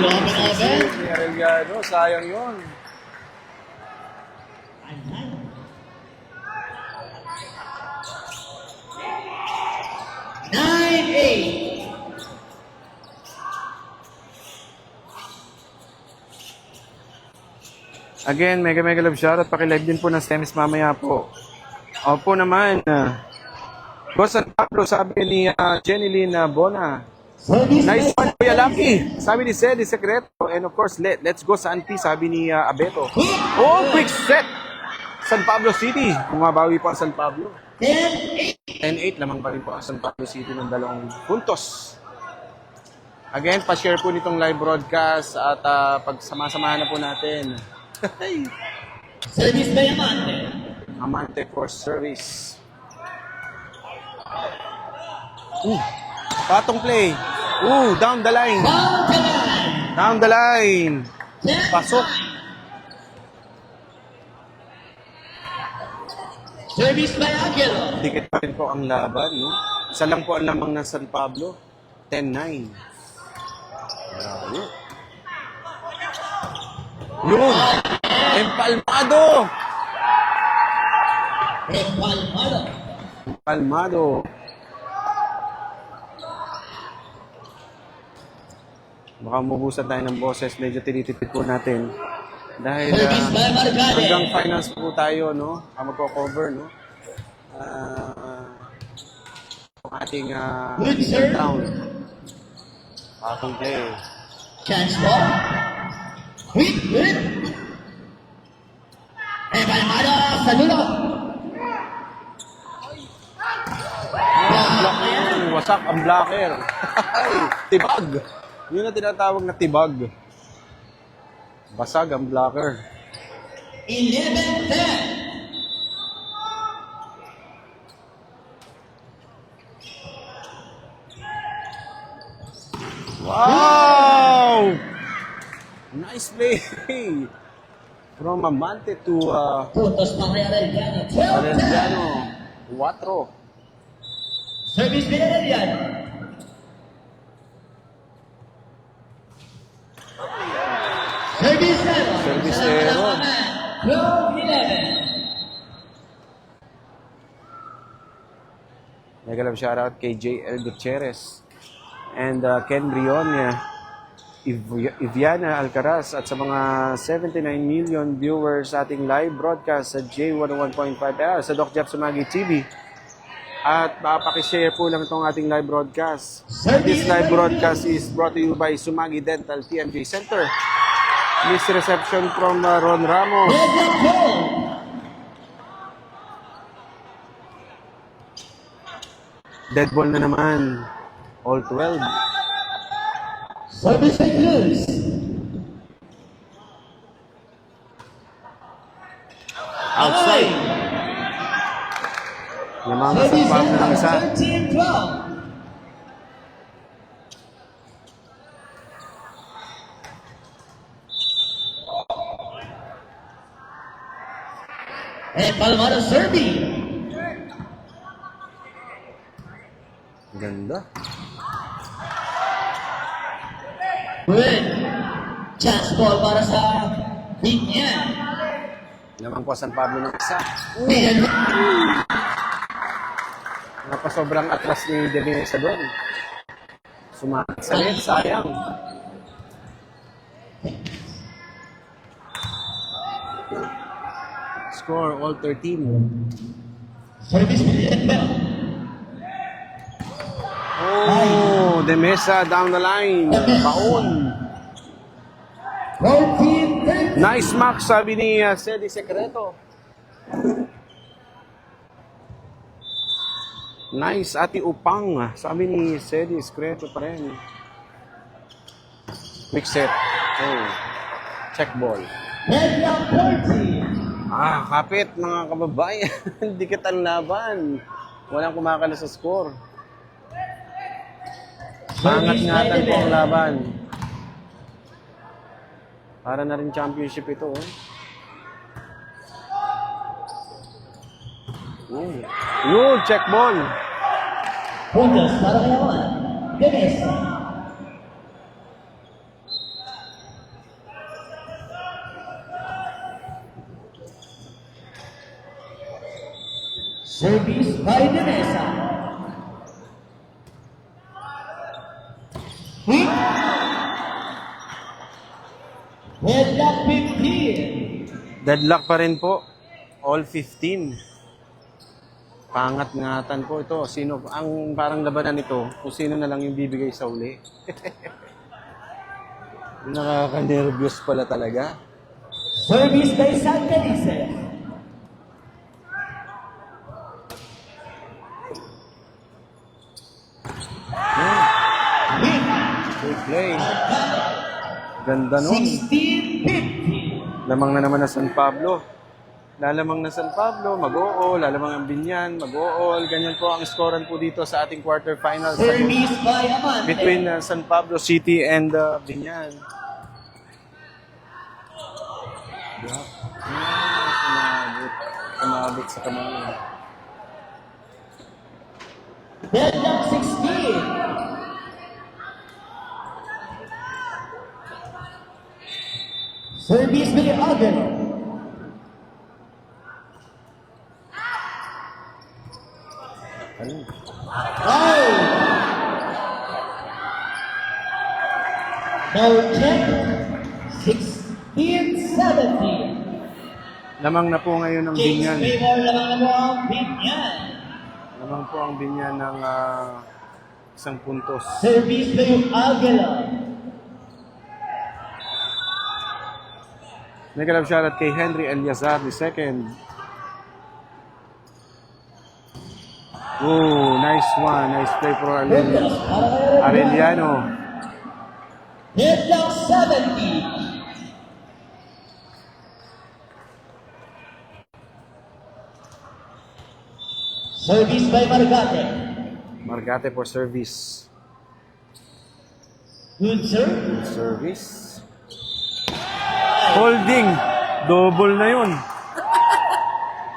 Lobe na Si Arellano, sayang yun. Nine, eight. Again, mega love shoutout. Paki-live din po ng STEMS mamaya po. Opo naman. Boss San Pablo, sabi ni Jenilyn Bona. Service Nice by one, Kuya Lucky. Sabi ni Sedi Secreto. And of course, let's go San P, sabi ni Abeto. Oh, quick set! San Pablo City. Bumabawi po ang San Pablo. 10, 8. 10-8 lamang pa rin po ang San Pablo City ng 2 puntos. Again, pa-share po nitong live broadcast at pagsama-samahan na po natin. Service by Amante. Amante for service. Patong play. Down the line. Down the line. Down the line. 10, Pasok. Service by Aguilo. Dikit pa rin po ang laban, no? Isa lang po ang lamang ng San Pablo. 10-9. Grabe. Yun! Empalmado! Empalmado. Empalmado. Baka mabusan tayo ng boses. Medyo tinitipid po natin. Dahil Service by Margade. hanggang finals po tayo, no? Magko-cover, no? Ang ating Good, sir. round. Patong play. Chance ball. Quick, good. Empalmado sa dulo. Wasak ang blocker. Tibag. Yun ang tinatawag na tibag. Basag ang blocker. 11-10. Wow! Nice play. From Amante to Puntos pa kay Arellano. 12-10. Arellano. 4. Service by Arellano. Service error. Service error. 12-11. Mega love shoutout kay JL Gutierrez and Ken Brionia. Iviana Alcaraz at sa mga 79 million viewers sa ating live broadcast sa J101.5 sa Doc Jeff Sumagi TV. At pakishare po lang itong ating live broadcast. This live broadcast is brought to you by Sumagi Dental TMJ Center. This reception from Ron Ramos. Dead ball na naman. All 12. Service by Cruz. Outside. Lamang sa Service pag ng isa. 13-12. And Palmaro serving. Ganda. Good. Chance ball para sa Binyan. Lamang po San Pablo ng isa. Ayan. Napasobrang atras ni Devin sa doon. Sumakat sa net, sayang. Score all 13. Service by Oh, De Mesa down the line. Baon. 14-10. Nice mark, sabi ni Sedi Secreto. Nice, Ati Upang. Sabi ni Sedi Secreto pa rin. Quick set. Oh. Check ball. Headlock 40. Kapit mga kababayan. Dikit ang laban. Walang kumakala sa score. Pangat-ngatan po ang laban. Para na rin championship ito. Yun, check ball. Puntos para kay Juan. Ganes. Service by Danesa. Quick. Headlock 15. Deadlock pa rin po. All 15. Pangat-ngatan po ito. Sino ang parang labanan nito? Kung sino na lang yung bibigay sa uli. Nakaka-nervous pala talaga. Service by San Felice. Good play. Ganda nun. 16-15. Lamang na naman na San Pablo. Lalamang na San Pablo, mag-o-all. Lalamang ang Binyan, mag-o-all. Ganyan po ang scorean po dito sa ating quarterfinals Service by Amante. between San Pablo City and Binyan. Kumabit sa kamay. Deadlock 16. Service by Agano. Ayun. Oh! Now check. 16-17. Lamang na po ngayon ang James Binyan. Favor lamang na mo ang Binyan. Lamang po ang Binyan ng isang puntos. Service by Agano. Mega love shoutout kay Henry Eliazar II. Oh, nice one. Nice play for Puntos para kay Arellano. Deadlock 70. Service by Margate. Margate for service. Good sir. Service. Holding. Double na yun.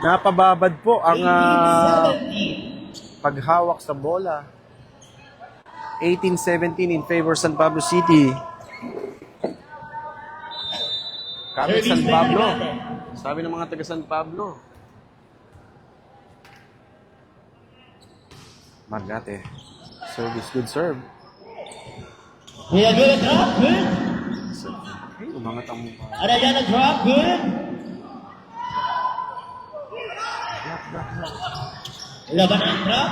Napababad po ang 18-17. paghawak sa bola. 18-17 in favor San Pablo City. Kapit San Pablo. Sabi ng mga taga San Pablo. Margate. Service, good serve. Arellano drop, good. Ay, umangat ang mukha. Arellano drop, good. Laban ang drop.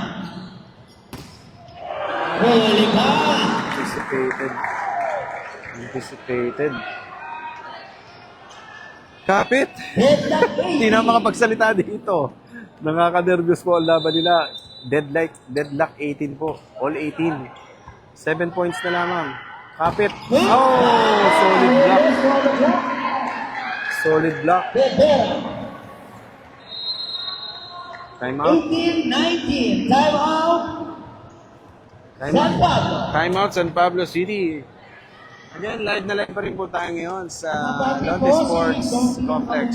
Huli ka. Anticipated. Kapit! Headlock Hindi na makapagsalita dito. Nakaka-nervous po ang laban nila. Deadlock 18 po. All 18. 7 points na lamang. Kapit. Oh! Solid block. Solid block. Time out. 18-19. Time out. Time San out. Pablo. Time out, San Pablo City. Again, live na live pa rin po tayo ngayon sa London Sports Complex.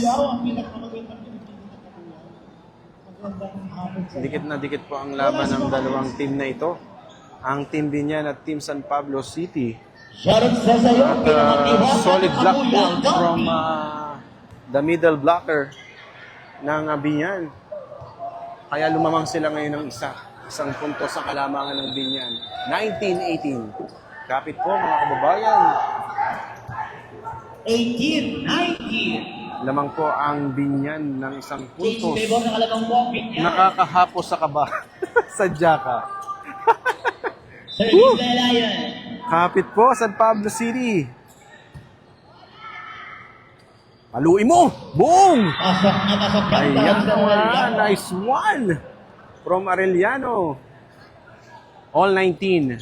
Dikit na dikit po ang laban ng dalawang team na ito. Ang Team Binyan at Team San Pablo City. Shoutout sa sayo. At solid block po from the middle blocker ng Binyan. Kaya lumamang sila ngayon ng isang punto sa kalamangan ng Binyan. 19-18. Kapit po mga kababayan. 18-19. Lamang po ang Binyan ng isang Change puntos. favor ng kalabang walking niya. Nakakahapos sa kaba. Sadya ka. Service na Lion. Kapit po, San Pablo City. Paluin mo! Boom! Pasok na pasok. Ayan na, nice one! From Arellano. All 19.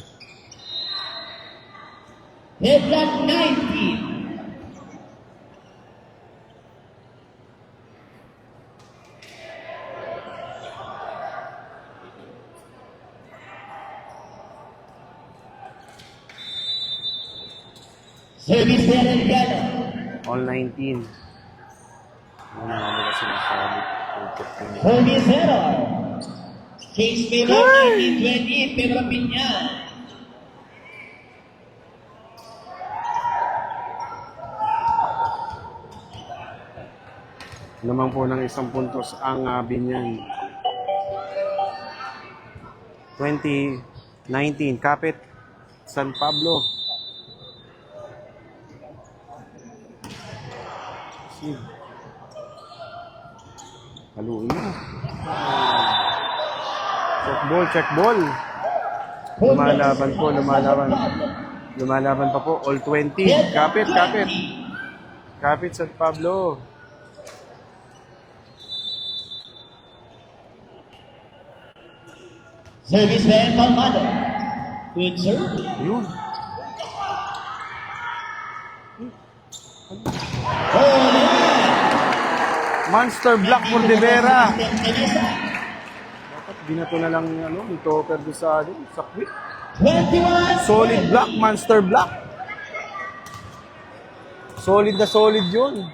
Headlock 19. Service na Arellano. All 19. Ano nga nila sinasabi? Service error. Change favor 19-20. Favor ang Binyan. Lamang po ng isang puntos ang Binyan. 20-19. Kapit, San Pablo. Haluin mo. Check ball. Lumalaban po, lumalaban. Lumalaban pa po, all 20. Kapit. Kapit, San Pablo. Service man Palmado. Good serve. Yun. Monster block for De Vera. Dapat binato na lang yung topper doon sa quick. 21. Solid block, monster block. Solid na solid yun.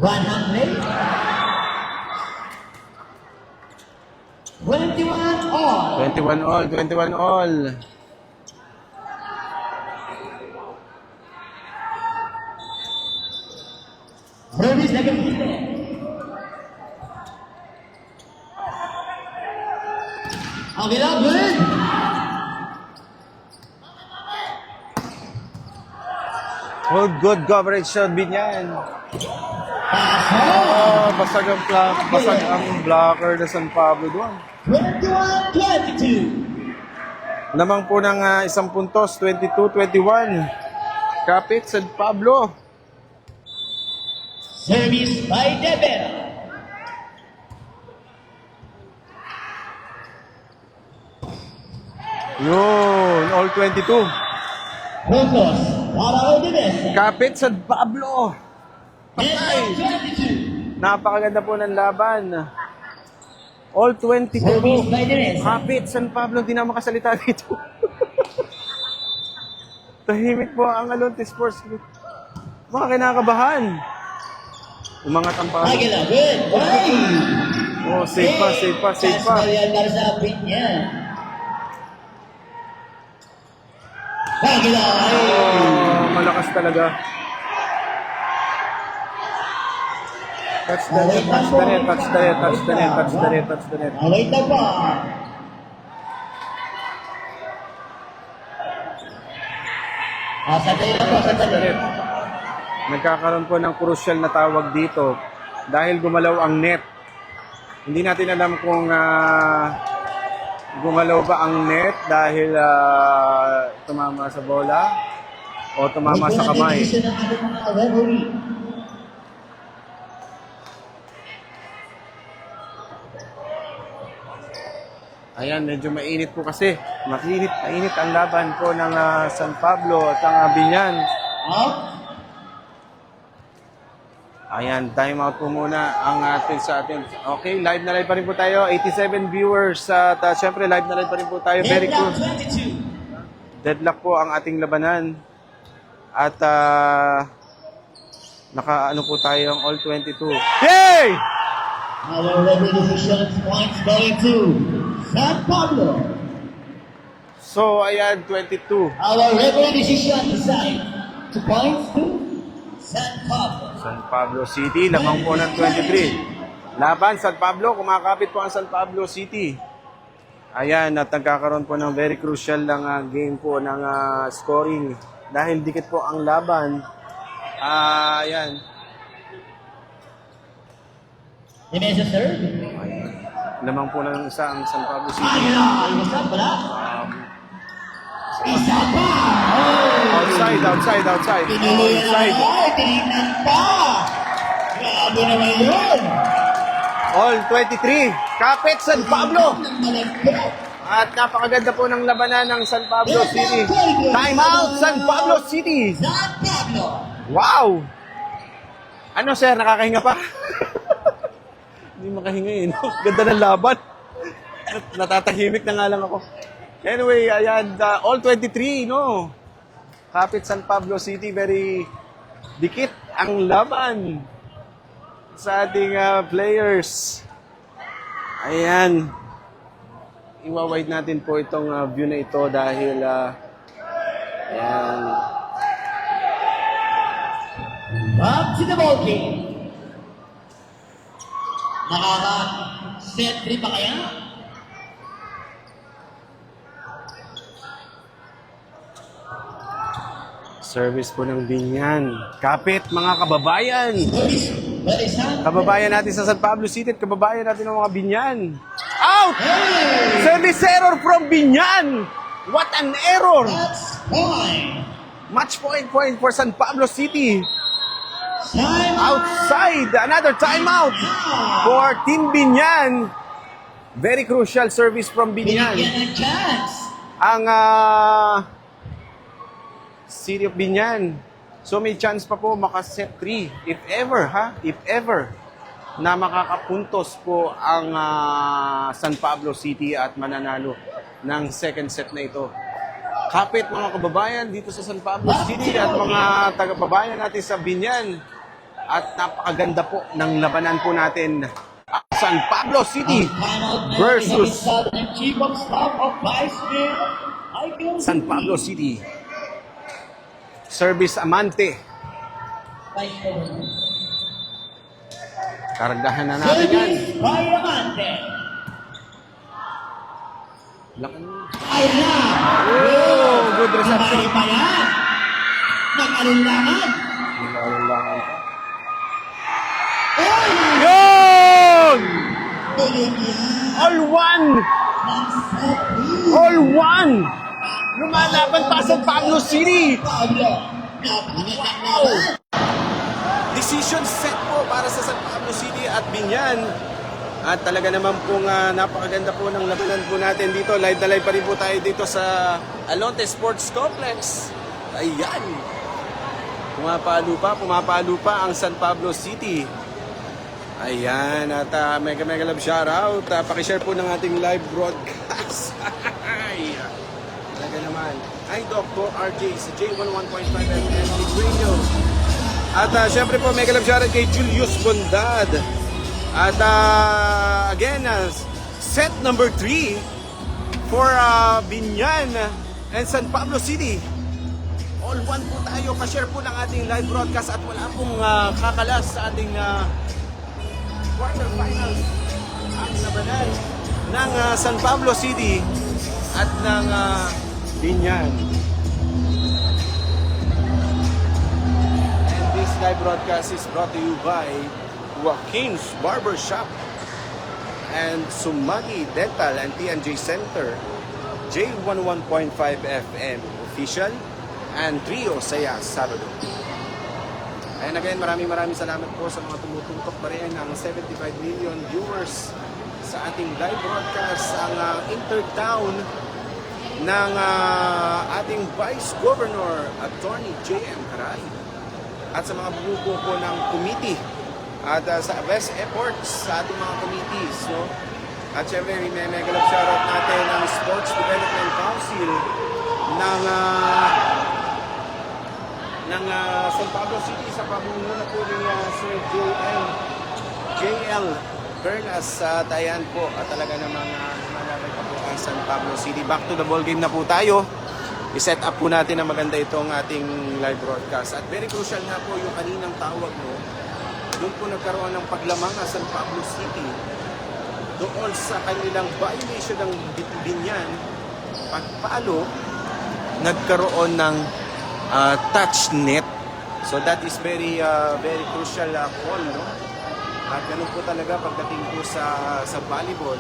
One hundred. 21 all. 21 all. Service negative. Avila good. Good coverage shot, Binyan. Basag ang blocker na San Pablo doon. 21-22. Lamang po ng isang puntos, 22-21. Kapit, San Pablo. Service by De Vera. Yun, all 22. Focus para Odinese. Kapit, San Pablo. And 22. Napakaganda po ng laban. All 22 po. Service by Odinese. Kapit, San Pablo, hindi na makasalita dito. Tahimik po ang Alonte Sports Group. Mga kinakabahan. Umangat ang palo. Aguila good. Bye. Oh, safe pa. Marian Garza Pinya. Aguila. Oh, malakas talaga. Touch the net, touch the net, touch the net, touch the net, touch the net, touch the net. Away the ball. Sandali lang po, sandali. Nagkakaroon po ng crucial na tawag dito dahil gumalaw ang net. Hindi natin alam kung gumalaw ba ang net dahil tumama sa bola o tumama sa kamay. Decision ng ating mga referee. Ayan, medyo mainit po kasi. Mainit ang laban po ng San Pablo at ang Binyan. Out. Ayan, time out po muna ang atin sa atin. Okay, live na live pa rin po tayo. 87 viewers at syempre live na live pa rin po tayo. Very cool. Deadlock 22. Deadlock po ang ating labanan. At naka-ano po tayo ang all 22. Yay! Our referee decision points going to San Pablo. So, ayan, 22. Our referee decision decide to points to San Pablo. San Pablo City, lamang po ng 23. Laban, San Pablo, kumakapit po ang San Pablo City. Ayan, at nagkakaroon po ng very crucial ng game po ng scoring. Dahil dikit po ang laban. Ayan. Demesa sir. Lamang po ng isa ang San Pablo City. Ayun, what's up, wala? Isa pa! Outside. Pinili Outside. na tinignan pa! Grabe naman yun! All 23. Kapit San Pablo. Ng malagkit. At napakaganda po ng labanan ng San Pablo City. Time out, San Pablo City. San Pablo! Wow! Ano sir, nakakahinga pa? Hindi makahinga eh. No? Ganda ng laban. Natatahimik na nga lang ako. Anyway, ayan, all 23, no? Kapit San Pablo City, very dikit ang laban sa ating players. Ayan. Iwa-wide natin po itong view na ito dahil ayan. Back to the ball game. Nakaka-set 3 pa kaya? Service po ng Binyan. Kapit mga kababayan. Balisan. Kababayan natin sa San Pablo City at kababayan natin ng mga Binyan. Out! Hey! Service error from Binyan! What an error! That's point. Match point for San Pablo City. Time Outside, another timeout for Team Binyan. Very crucial service from Binigyan Binyan. ng chance. Ang City of Binyan. So may chance pa po makaset 3. If ever, If ever na makakapuntos po ang San Pablo City at mananalo ng second set na ito. Kapit mga kababayan dito sa San Pablo City at mga taga-babayan natin sa Binyan. At napakaganda po ng labanan po natin. San Pablo City versus Chief of Staff of Vice Mayor Michael San Pablo City. Service Amante. Karagahan na natin yan. Service by Amante. Lakan. Ayun na! Oh, good reception. Kamay pa yan! Nag-alinlangan! Nilalangan pa. Oy! Yun! Binigyan All one! ng sabi. All one! Lumalaban pa sa Pablo City! Pablo, napakagandang laban. Decision set po para sa San Pablo City at Binyan. At talaga naman pong napakaganda po ng labanan po natin dito. Live na live pa rin po tayo dito sa Alonte Sports Complex. Ayan! Pumapalo pa ang San Pablo City. Ayan, at mega love shoutout. Pakishare po ng ating live broadcast. Ay, talaga naman. Hi, Dr. RJ sa J11.5 FM Radio. At syempre po, mega love shoutout kay Julius Bondad. At again, set number 3 for Binyan and San Pablo City. All one po tayo. Pa-share po ng ating live broadcast at wala pong kakalas sa ating quarterfinals ang labanan ng San Pablo City at ng Binyan. And this live broadcast is brought to you by Joaquin's Barbershop and Sumagi Dental and T&J Center, J11.5 FM official, and Trio Saya Sabado. And again, maraming salamat po sa mga tumututok pa rin ng 75 million viewers sa ating live broadcast, ang intertown ng ating Vice Governor Attorney J.M. Caray at sa mga bumubuo po ng committee at sa best efforts sa ating mga committees, no? At syempre, may mega love shoutout natin ang Sports Development Council ng San Pablo City sa pamumuno po ni Sir J.L. Bernas sa Tayan po, at talaga namang malabay pa po ang San Pablo City. Back to the ball game na po tayo. I-set up po natin na maganda itong ating live broadcast. At very crucial nga po yung kaninang tawag mo. Doon po nagkaroon ng paglamang ang San Pablo City doon sa kanilang violation ng Binyan. Pagpalo, nagkaroon ng touch net. So that is very crucial call, no? At ganun po talaga pagdating po sa volleyball,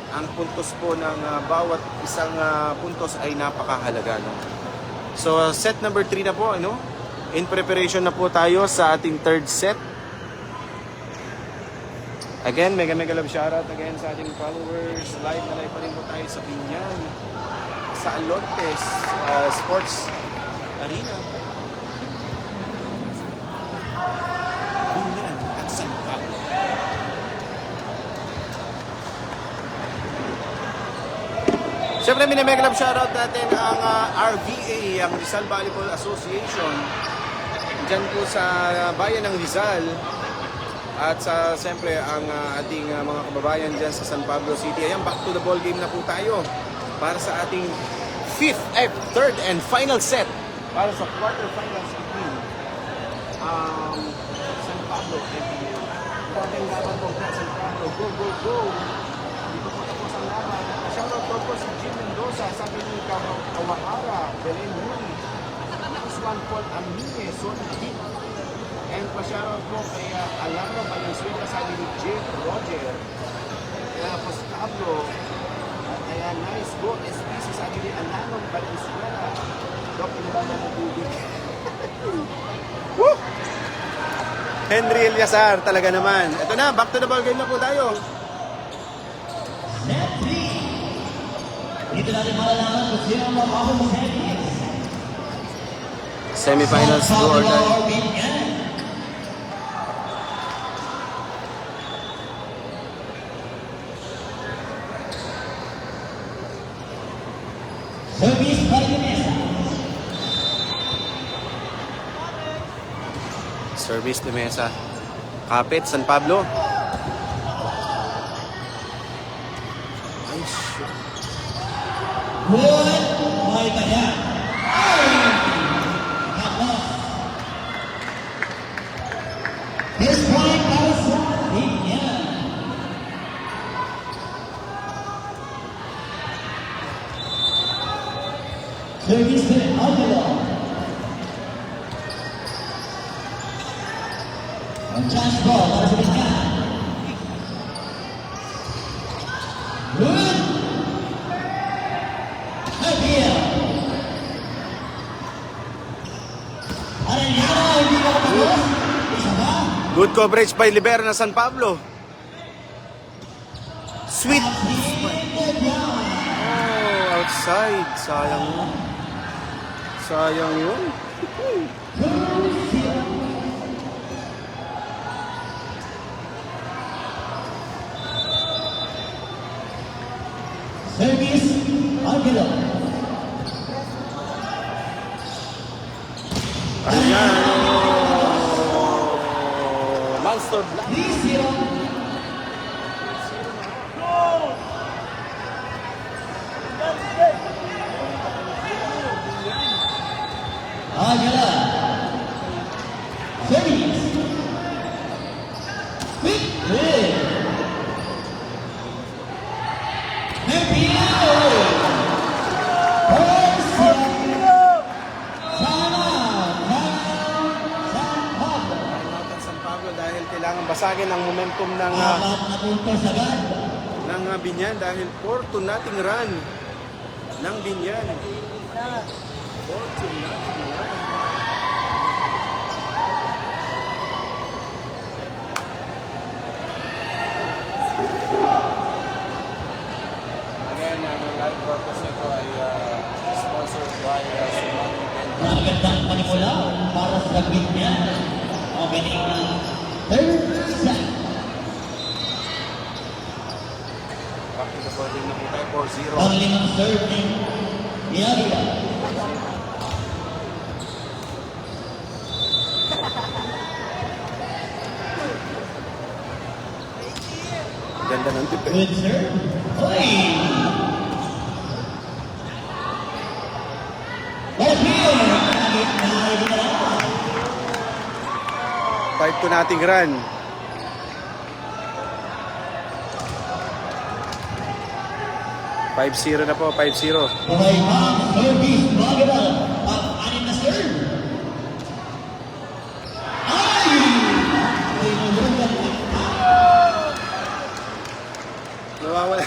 ang puntos po ng bawat isang puntos ay napakahalaga, no? So set number 3 na po, ano? In preparation na po tayo sa ating third set. Again, mega love shoutout again sa ating followers. Live na live pa rin po tayo sa Binyan, sa Alontes Sports Arena. Binyan at San Pablo. Siyempre, mega love shoutout natin ang RVA, ang Rizal Volleyball Association. Diyan po sa bayan ng Rizal. At sa siyempre ang ating mga kababayan dyan sa San Pablo City. Ayan, back to the ball game na po tayo para sa ating third and final set para sa quarterfinals between San Pablo and Binyan. Konting laban po na San Pablo. Go, go, go! Dito po tapos ang laban. Shoutout po si Jim Mendoza, sabi ni Kawahara, Belen Muni, Usman Paul Amine, Sonny Deep. And pa-shoutout po kay Alano Valenzuela, sabi ni Jake Roger. Tapos Pablo, kaya nice go, SPC, sabi ni Alano Valenzuela. Dok, inababa mo tubig. Woo! Henry Eliasar, talaga naman. Ito na, back to the ball game na po tayo. Set 3. Dito natin malalaman kung sino ang mga heads. Semifinals do or die. Service by Mesa. Service de Mesa. Kapit, San Pablo. Ay, shit. Good. May kaya. This point para sa Binyan. Service to Alvaro. Ang chance ball para sa Binyan. Good. Appeal. Arellano, hindi ka kapagos. Isa ba? Good coverage by Libero na San Pablo. Sweet. Oh, outside. Sayang yun. Sayang yun. Service, Angelo. Ayan. Monster Black. 3-0. Angela. Service. Quick, good. sa akin ang momentum ng Apat na puntos agad. Binyan dahil Fortunating run ng Binyan. Fortunating run. Again, ang live broadcast nito ay sponsored by Sumali and Magandang panimula para sa Binyan. Opening ng third set. back to the body na po tayo 4-0. Panglimang serve ni Niagia. Ganda ng tip. Good serve. Oy! Ball here. Nagit na idea. 5 to nating run. $5-0 na po, 5-0. Buhay pa. Service. Maganda. Pang-anim na serve. Ay! Ay, nagulungan. Nawawala.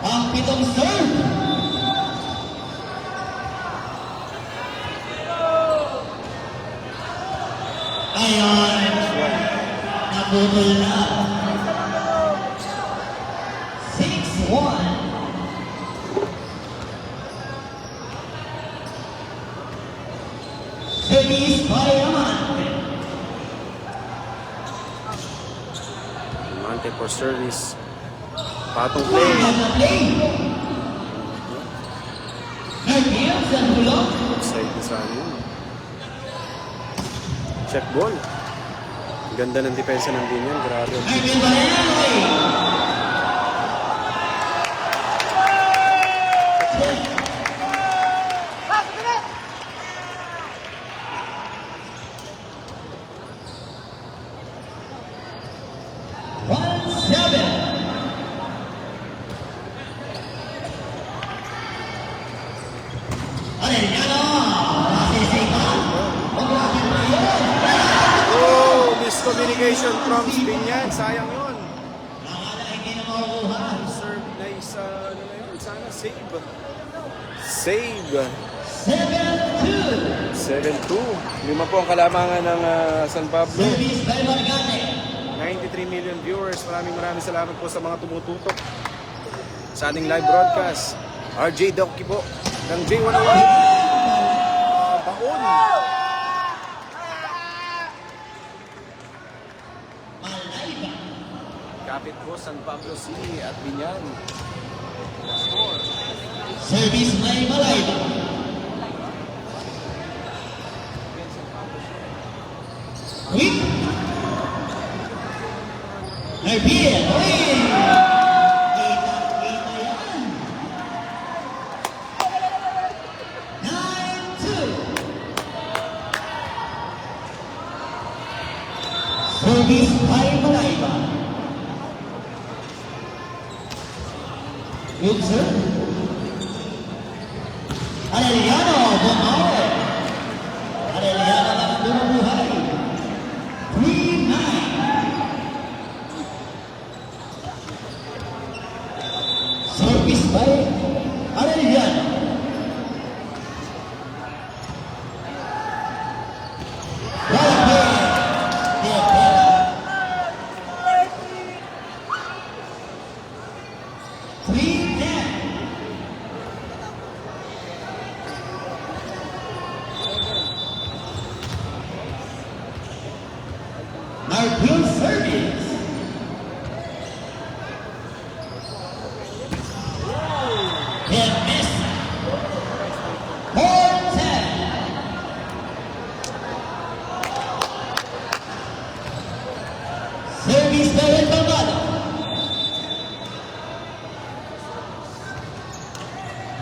Ang pitong serve. Ayan. Nabutol na. 6-1. Service by Amante. Amante for service. Patong play. Ang play. Nag-iams ang bulok. Side na sa amin. Check ball. Ganda ng depensa ng Binyan. Grabe. Nag-iams ba yan? Oh, miscommunication from Binyan. Sayang yun. Serve na isa. Ano na yun? Sana save. Save. 7-2. Lima po ang kalamangan ng San Pablo. 93 million viewers. Maraming salamat po sa mga tumututok sa ating live broadcast. RJ Doki po ng J101. Baon. Kapit po San Pablo City at Binyan. Score. Service may Malayba. Quick. Nervier. Oy! Kita yan. 9-2. Service may Malayba. Good serve. Arellano, bumawi. Arellano na bumubuhay. 3-9. Service by Arellano. Marpil service. Hit miss. 4-10. Service by El Bangado.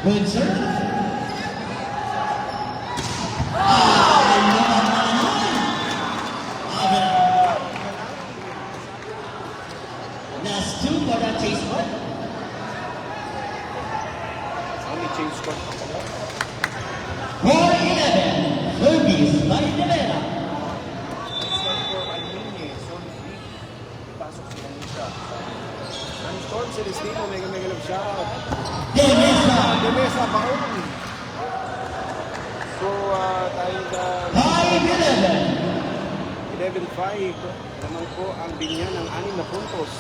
Good serve. Last two for that chase one. Only change score. 4-11. Service by Rivera. Storm Celestino, mega love shout. Demesa. Demesa, baon. So, tayo sa 5-11. 11-5 naman po ang binyan ng 6 na puntos.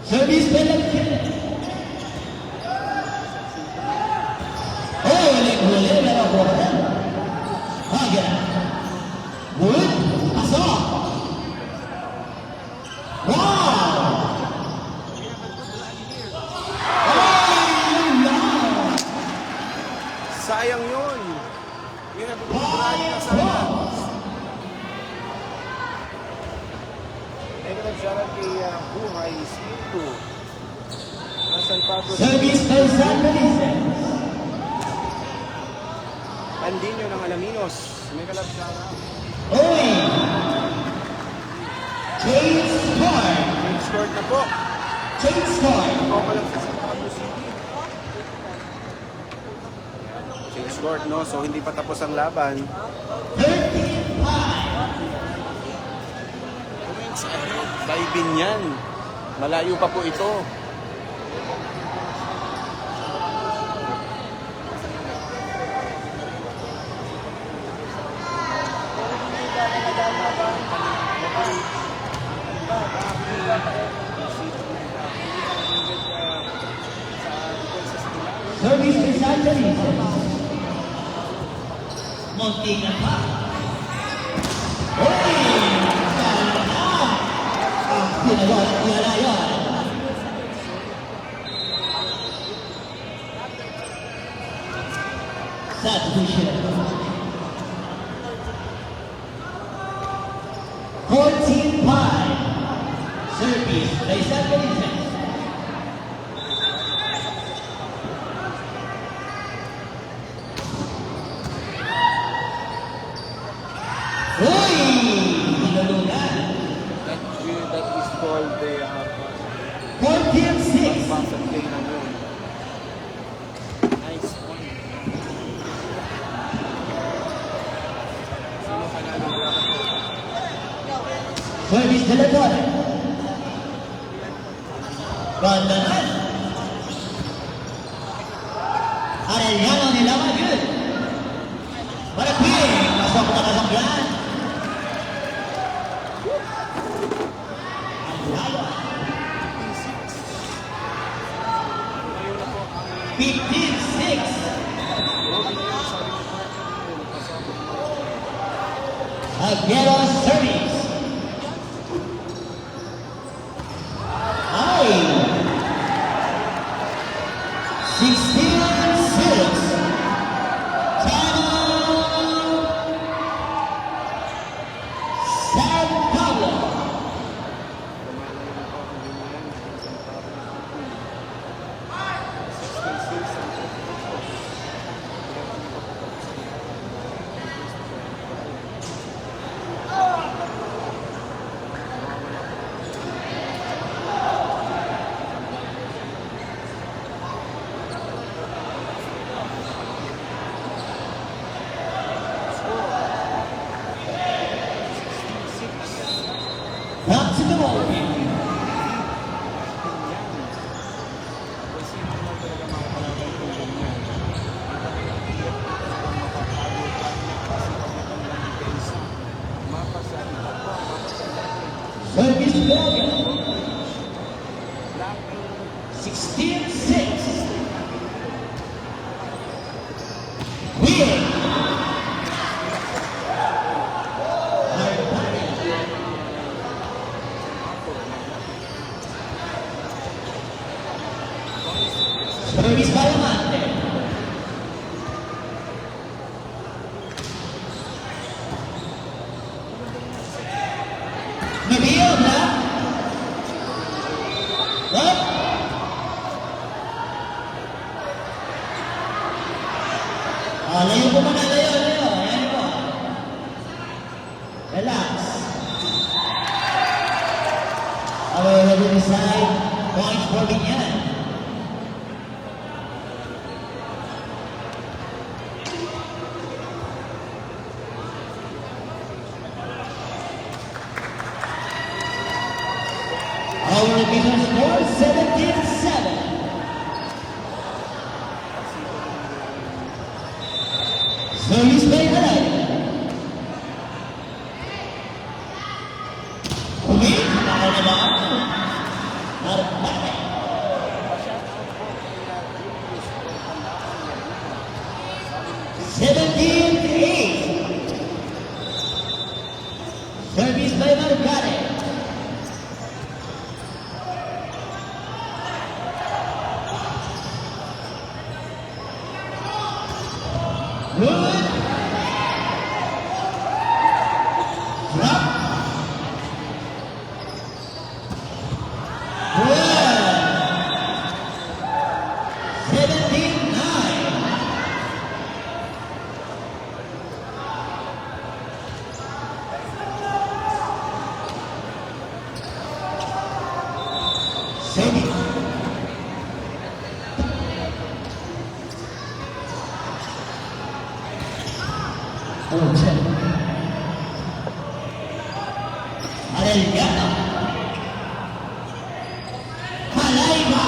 Service penalty. Oh, huli pero bola. Hagen. Wood. Asok. Wow. Sayang yun. Yun ang pagkakarali na sana. Mega love shout out kay Buhay Spiritu. San Pablo. Service by San Felice. Pandinyo ng Alaminos. Mega love shout out. Oy. Chase score. Scored na po. Chase score. Ako pa lang sa San Pablo City. Change scored, no? So, hindi pa tapos ang laban. 13-5. Points ahead by Binyan. Malayo pa po ito. Service by San Felice. Muntingan pa. Oy! Yala yun. Substitution. 14-5. Service by San Felice. Uy! Hinulungan. That is called the 14-6. basket play na yun. Nice point. Sino panalo na ako? Service de la Torre. Bandanan. Arellano nila good. Parating. Masok na kasangyan. Ang lalo. 15-6. Aguero service. Ay. 16-6. Time out. San Pablo. Back to the ball game. Service Belgium. 16-6. Win. Service by Amante. Nabil na. Up. Layo po muna, layo. Ayan po. Relax. Our ready side, points for Binyan. Service by Aray. Okay, nakakal naman. Arbate. 17-8. Service by Marcare. Good. Drop. Good. 17-9. Semi. Oh, check. Arellano. Malayba.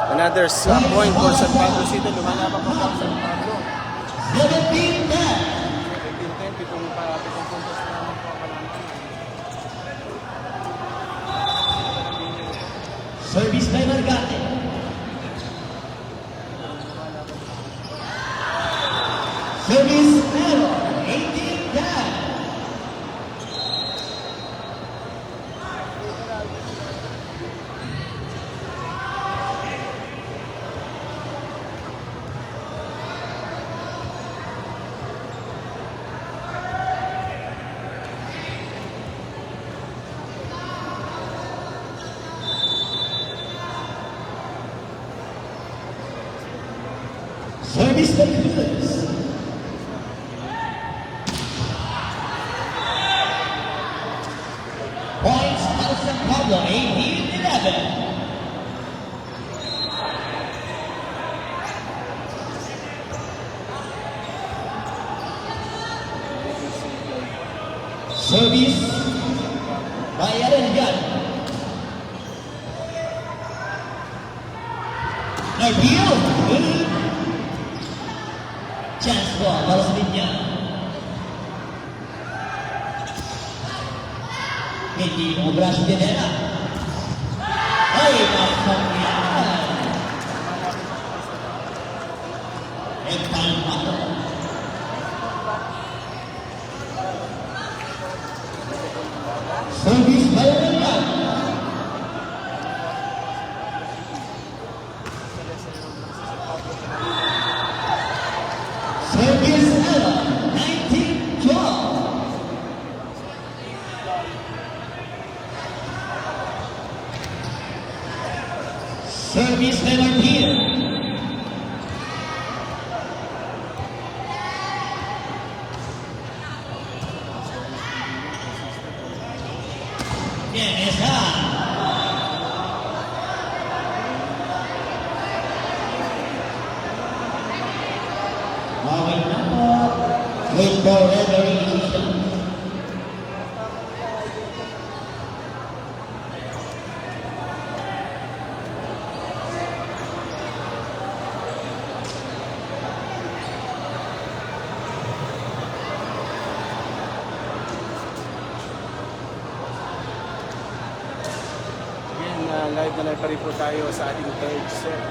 Another point for San Pablo City. Lumalaban pa ang San Pablo. 17-10. 15-10, pitong puntos na naman po ang kalangan. Service by Margate. Service error. 18-10. Service by Cruz. Points para San Pablo, 18-11. Service by Arellano. Ideal. Good. Chance po para sa linya. Hindi mo braso din nila. Ay, masakyan. Empalmado. Service by Arellano. Service error. 19-12. Service by Martir. Bien, esa. Okay na po. Wait for referee decision. Again, live na live pa rin po tayo sa ating third set.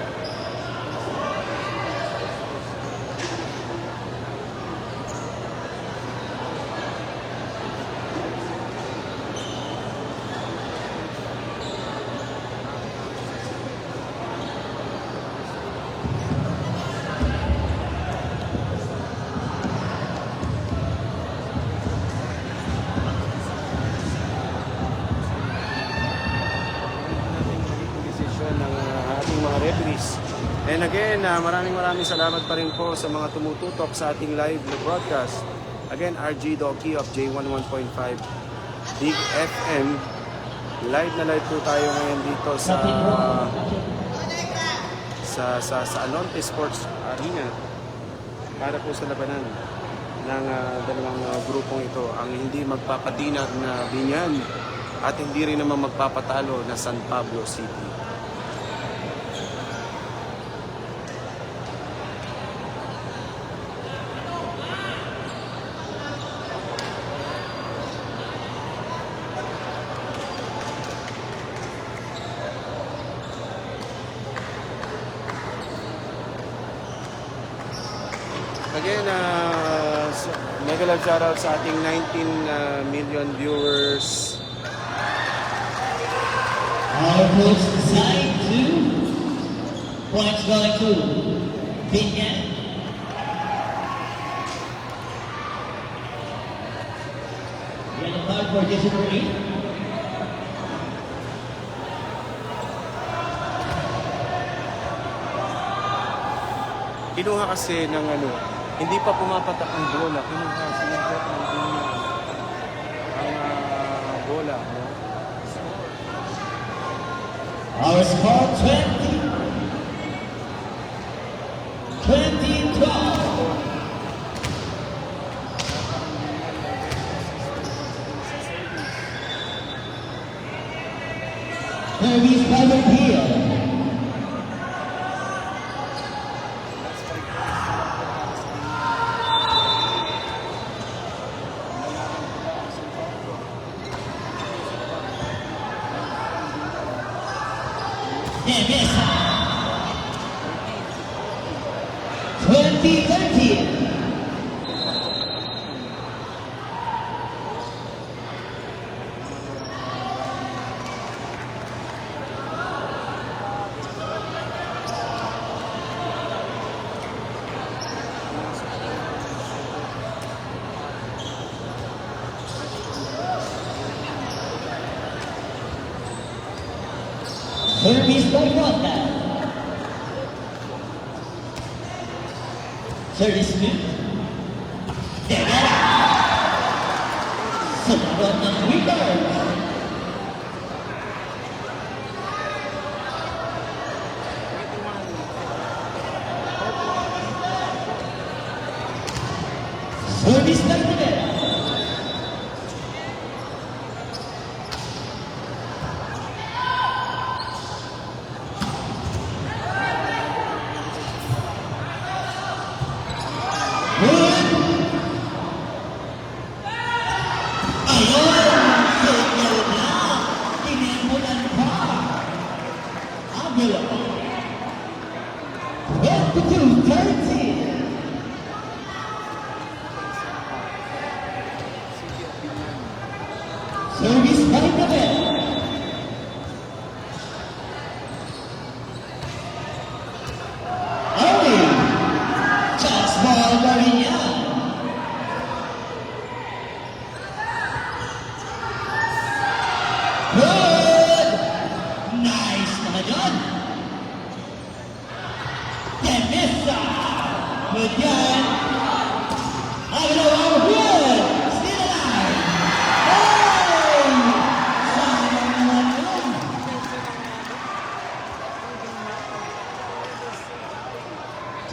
Referees. And again, maraming salamat pa rin po sa mga tumututok sa ating live broadcast. Again, RG Doki of J11.5 Big FM. Live na live po tayo ngayon dito sa Alonte Sports Arena para po sa labanan ng dalawang grupong ito. Ang hindi magpapatinag na Binyan at hindi rin naman magpapatalo na San Pablo City. Again, mega love shoutout sa ating 19 million viewers. Our coach side 2. Points going to Binyan. Yellow card for discipline. Kinuha kasi ng hindi pa pumapatak ang bola. Kinuha sinuntok ng ang bola. No? Our score 20-12. Service by the field. Mesa. 20-13. Service by Ronda. Service Smith. Tegara. Sumunod ng Wiggers. Service by Tegara. Service by the bell. Early. Chance ball Marignan. Good. Nice naman yun. Denisa. Good yan. Agalaw good. Still alive. Hey! Sayang naman yun.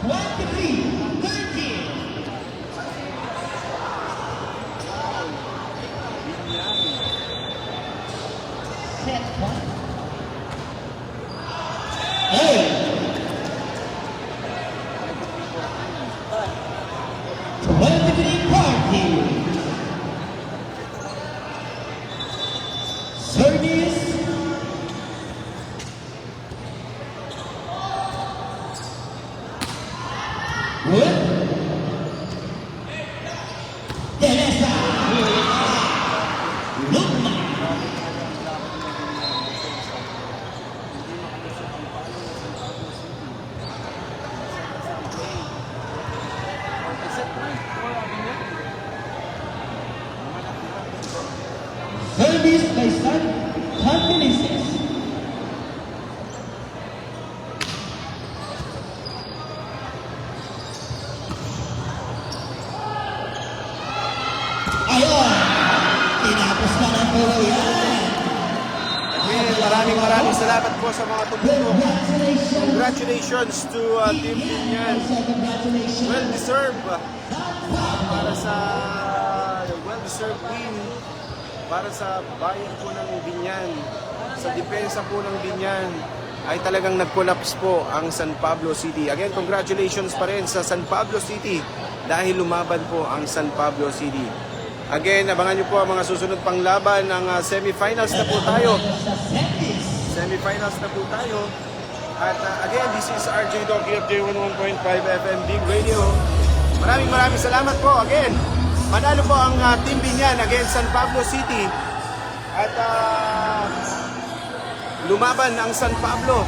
Twenty-three, 13. Set one. Hey! 23 party. Service. Good. Teresa. Lugma. Service by San Felices. Ayun! Tinapos na ng puro yan. Again, maraming salamat po sa mga tumulong. Congratulations! Congratulations to Team Binyan. Congratulations! Well-deserved para sa well-deserved win para sa bayan po ng Binyan. Sa depensa po ng Binyan ay talagang nag-collapse po ang San Pablo City. Again, congratulations pa rin sa San Pablo City dahil lumaban po ang San Pablo City. Again, abangan nyo po ang mga susunod pang laban ng semifinals na po tayo. Semifinals na po tayo. At again, this is RJ Dog of J11.5 FM Big Radio. Maraming salamat po again. Manalo po ang Team Binyan against San Pablo City. At lumaban ang San Pablo.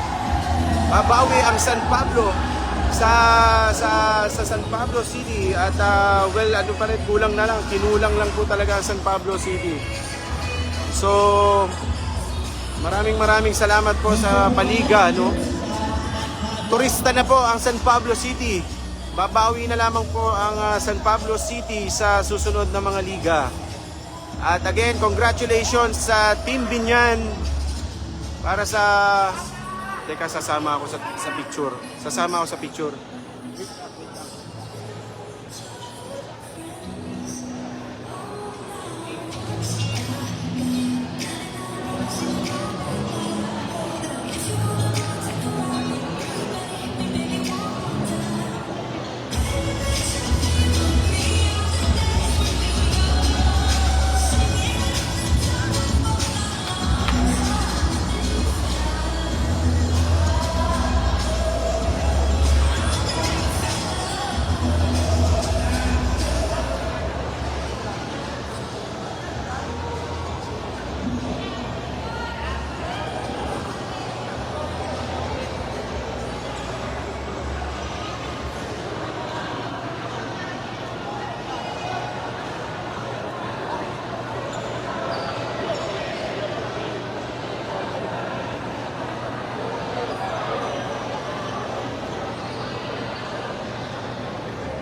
Babawi ang San Pablo sa San Pablo City. At well, ano pa rin, kulang na lang. Kinulang lang po talaga ang San Pablo City. So, maraming salamat po sa paliga, no? Turista na po ang San Pablo City. Babawi na lamang po ang San Pablo City sa susunod na mga liga. At again, congratulations sa Team Binyan para sa... Teka, sasama ako sa picture. Sasama ako sa picture.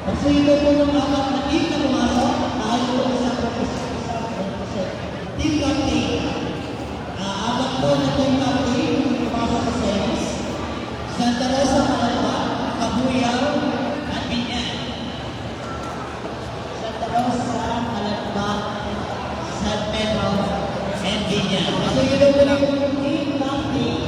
Kasi ito po ng apat na team na pumasok, nakaluto sa team captain. Apat po na team captain pumasok sa series. Santa Rosa, Malamba, Cabuyao, at Binyan. Santa Rosa, Malamba, San Pedro, and Binyan. Kasi ito po ng team captain.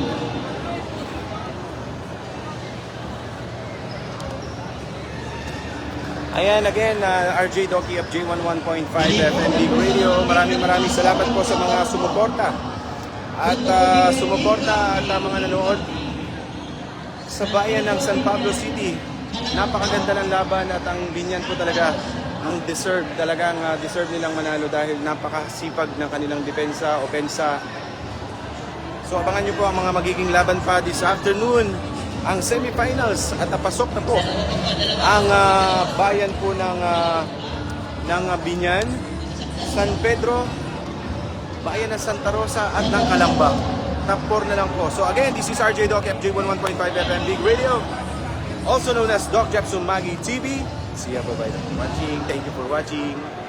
Ayan, again, RJ Doki of J11.5 FM Big Radio. Maraming salamat po sa mga sumuporta. At sumuporta at mga nanood sa bayan ng San Pablo City. Napakaganda ng laban at ang Binyan po talaga ang deserve. Talagang deserve nilang manalo dahil napakasipag ng kanilang depensa, opensa. So abangan nyo po ang mga magiging laban pa this afternoon. Ang semifinals at napasok na po ang bayan po ng Binyan, San Pedro, bayan ng Santa Rosa at ng Calamba. Top 4 na lang po. So again, this is RJ Doc, FJ11.5 FM Big Radio, also known as Doc Jepson Magi TV. See you, bye-bye. Thank you for watching.